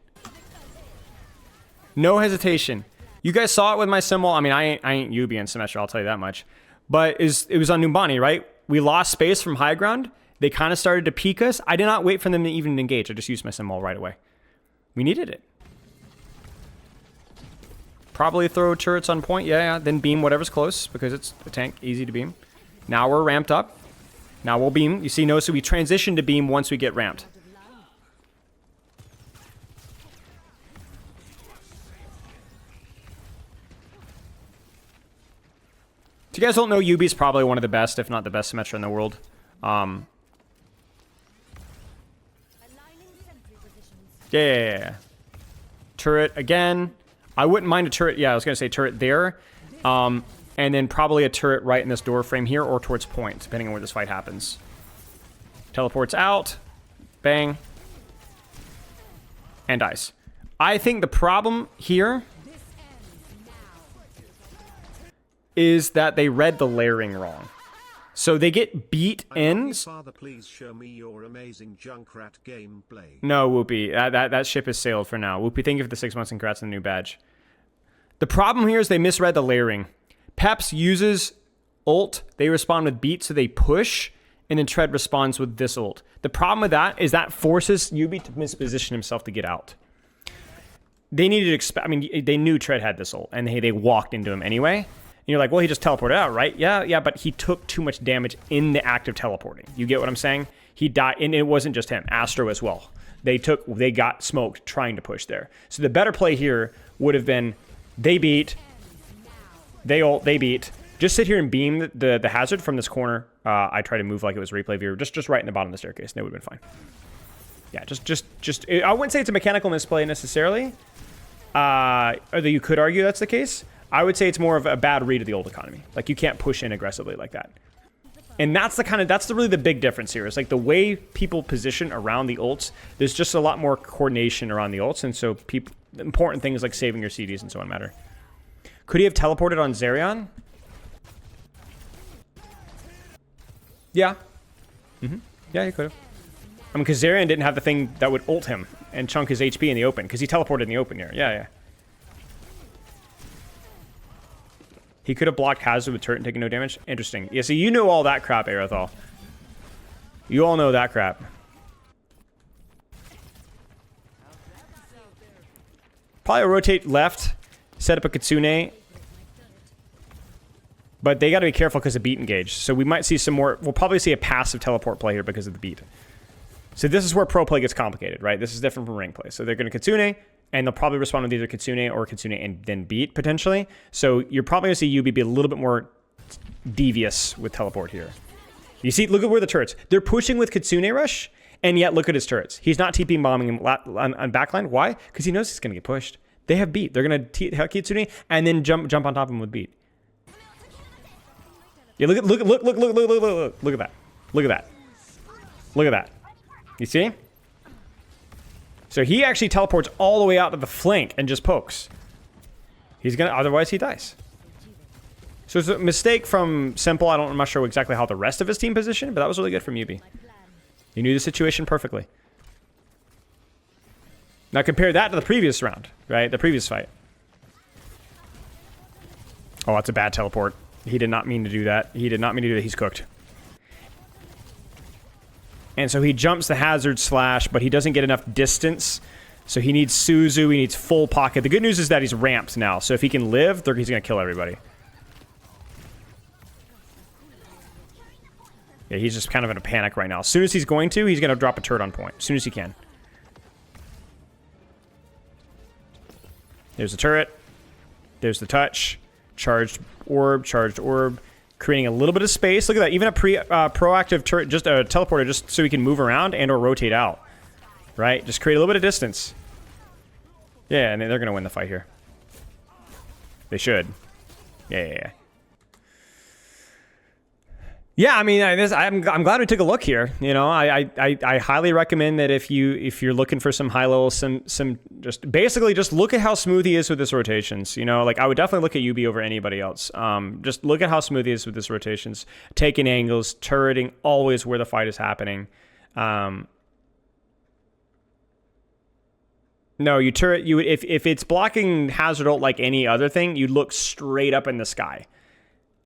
No hesitation. You guys saw it with my symbol. I mean, I ain't UB in Symmetra, I'll tell you that much. But it was on Numbani, right? We lost space from high ground. They kind of started to peek us. I did not wait for them to even engage. I just used my symbol right away. We needed it. Probably throw turrets on point. Yeah. Then beam whatever's close because it's a tank. Easy to beam. Now we're ramped up. Now we'll beam. You see, no, so we transition to beam once we get ramped. If you guys don't know, Yubi's probably one of the best, if not the best Symmetra in the world. Yeah. Turret again. I wouldn't mind a turret. Yeah, I was going to say turret there. And then probably a turret right in this door frame here or towards point, depending on where this fight happens. Teleports out. Bang. And dies. I think the problem here is that they read the layering wrong. So they get beat in. Father, please show me your amazing Junkrat gameplay. No, Whoopi. That ship has sailed for now. Whoopi, thank you for the 6 months and congrats on the new badge. The problem here is they misread the layering. Peps uses ult. They respond with beat, so they push. And then Tread responds with this ult. The problem with that is that forces Yubi to misposition himself to get out. They needed to I mean, they knew Tread had this ult. And they walked into him anyway. And you're like, well, he just teleported out, right? Yeah, but he took too much damage in the act of teleporting. You get what I'm saying? He died, and it wasn't just him. Astro as well. They got smoked trying to push there. So the better play here would have been, they beat, they ult, they beat. Just sit here and beam the hazard from this corner. I try to move like it was replay viewer, just right in the bottom of the staircase, and it would have been fine. Yeah, just. I wouldn't say it's a mechanical misplay necessarily. Although you could argue that's the case. I would say it's more of a bad read of the ult economy. Like, you can't push in aggressively like that. And that's really the big difference here. Is like the way people position around the ults, there's just a lot more coordination around the ults. And so important things like saving your CDs and so on matter. Could he have teleported on Zerion? Yeah. Yeah, he could have. I mean, because Zerion didn't have the thing that would ult him and chunk his HP in the open. Because he teleported in the open here. Yeah. He could have blocked Hazard with turret and taken no damage. Interesting. Yeah, so you know all that crap, Aerothal. You all know that crap. Probably rotate left, set up a Kitsune. But they got to be careful because of beat engage. So we might see some more. We'll probably see a passive teleport play here because of the beat. So this is where pro play gets complicated, right? This is different from rank play. So they're going to Kitsune. And they'll probably respond with either Kitsune or Kitsune and then beat, potentially. So you're probably going to see Yubi be a little bit more devious with teleport here. You see, look at where the turrets. They're pushing with Kitsune Rush, and yet look at his turrets. He's not TP bombing him on backline. Why? Because he knows he's going to get pushed. They have beat. They're going to Kitsune and then jump on top of him with beat. Yeah, look at that. Look at that. You see? So he actually teleports all the way out to the flank and just pokes. Otherwise he dies. So it's a mistake from Simple. I'm not sure exactly how the rest of his team positioned, but that was really good from Yubi. He knew the situation perfectly. Now compare that to the previous round, right? The previous fight. Oh, that's a bad teleport. He did not mean to do that. He's cooked. And so he jumps the hazard slash, but he doesn't get enough distance. So he needs Suzu. He needs full pocket. The good news is that he's ramped now. So if he can live, he's going to kill everybody. Yeah, he's just kind of in a panic right now. As soon as he's going to drop a turret on point. As soon as he can. There's the turret. There's the touch. Charged orb. Creating a little bit of space. Look at that. Even a proactive turret, just a teleporter, just so he can move around and or rotate out. Right? Just create a little bit of distance. Yeah, and they're going to win the fight here. They should. Yeah. Yeah, I mean, I'm glad we took a look here. You know, I highly recommend that if you're looking for some high level, some just look at how smooth he is with his rotations. You know, like I would definitely look at Yubi over anybody else. Just look at how smooth he is with his rotations, taking angles, turreting always where the fight is happening. No, you turret. If it's blocking hazard ult like any other thing, you look straight up in the sky.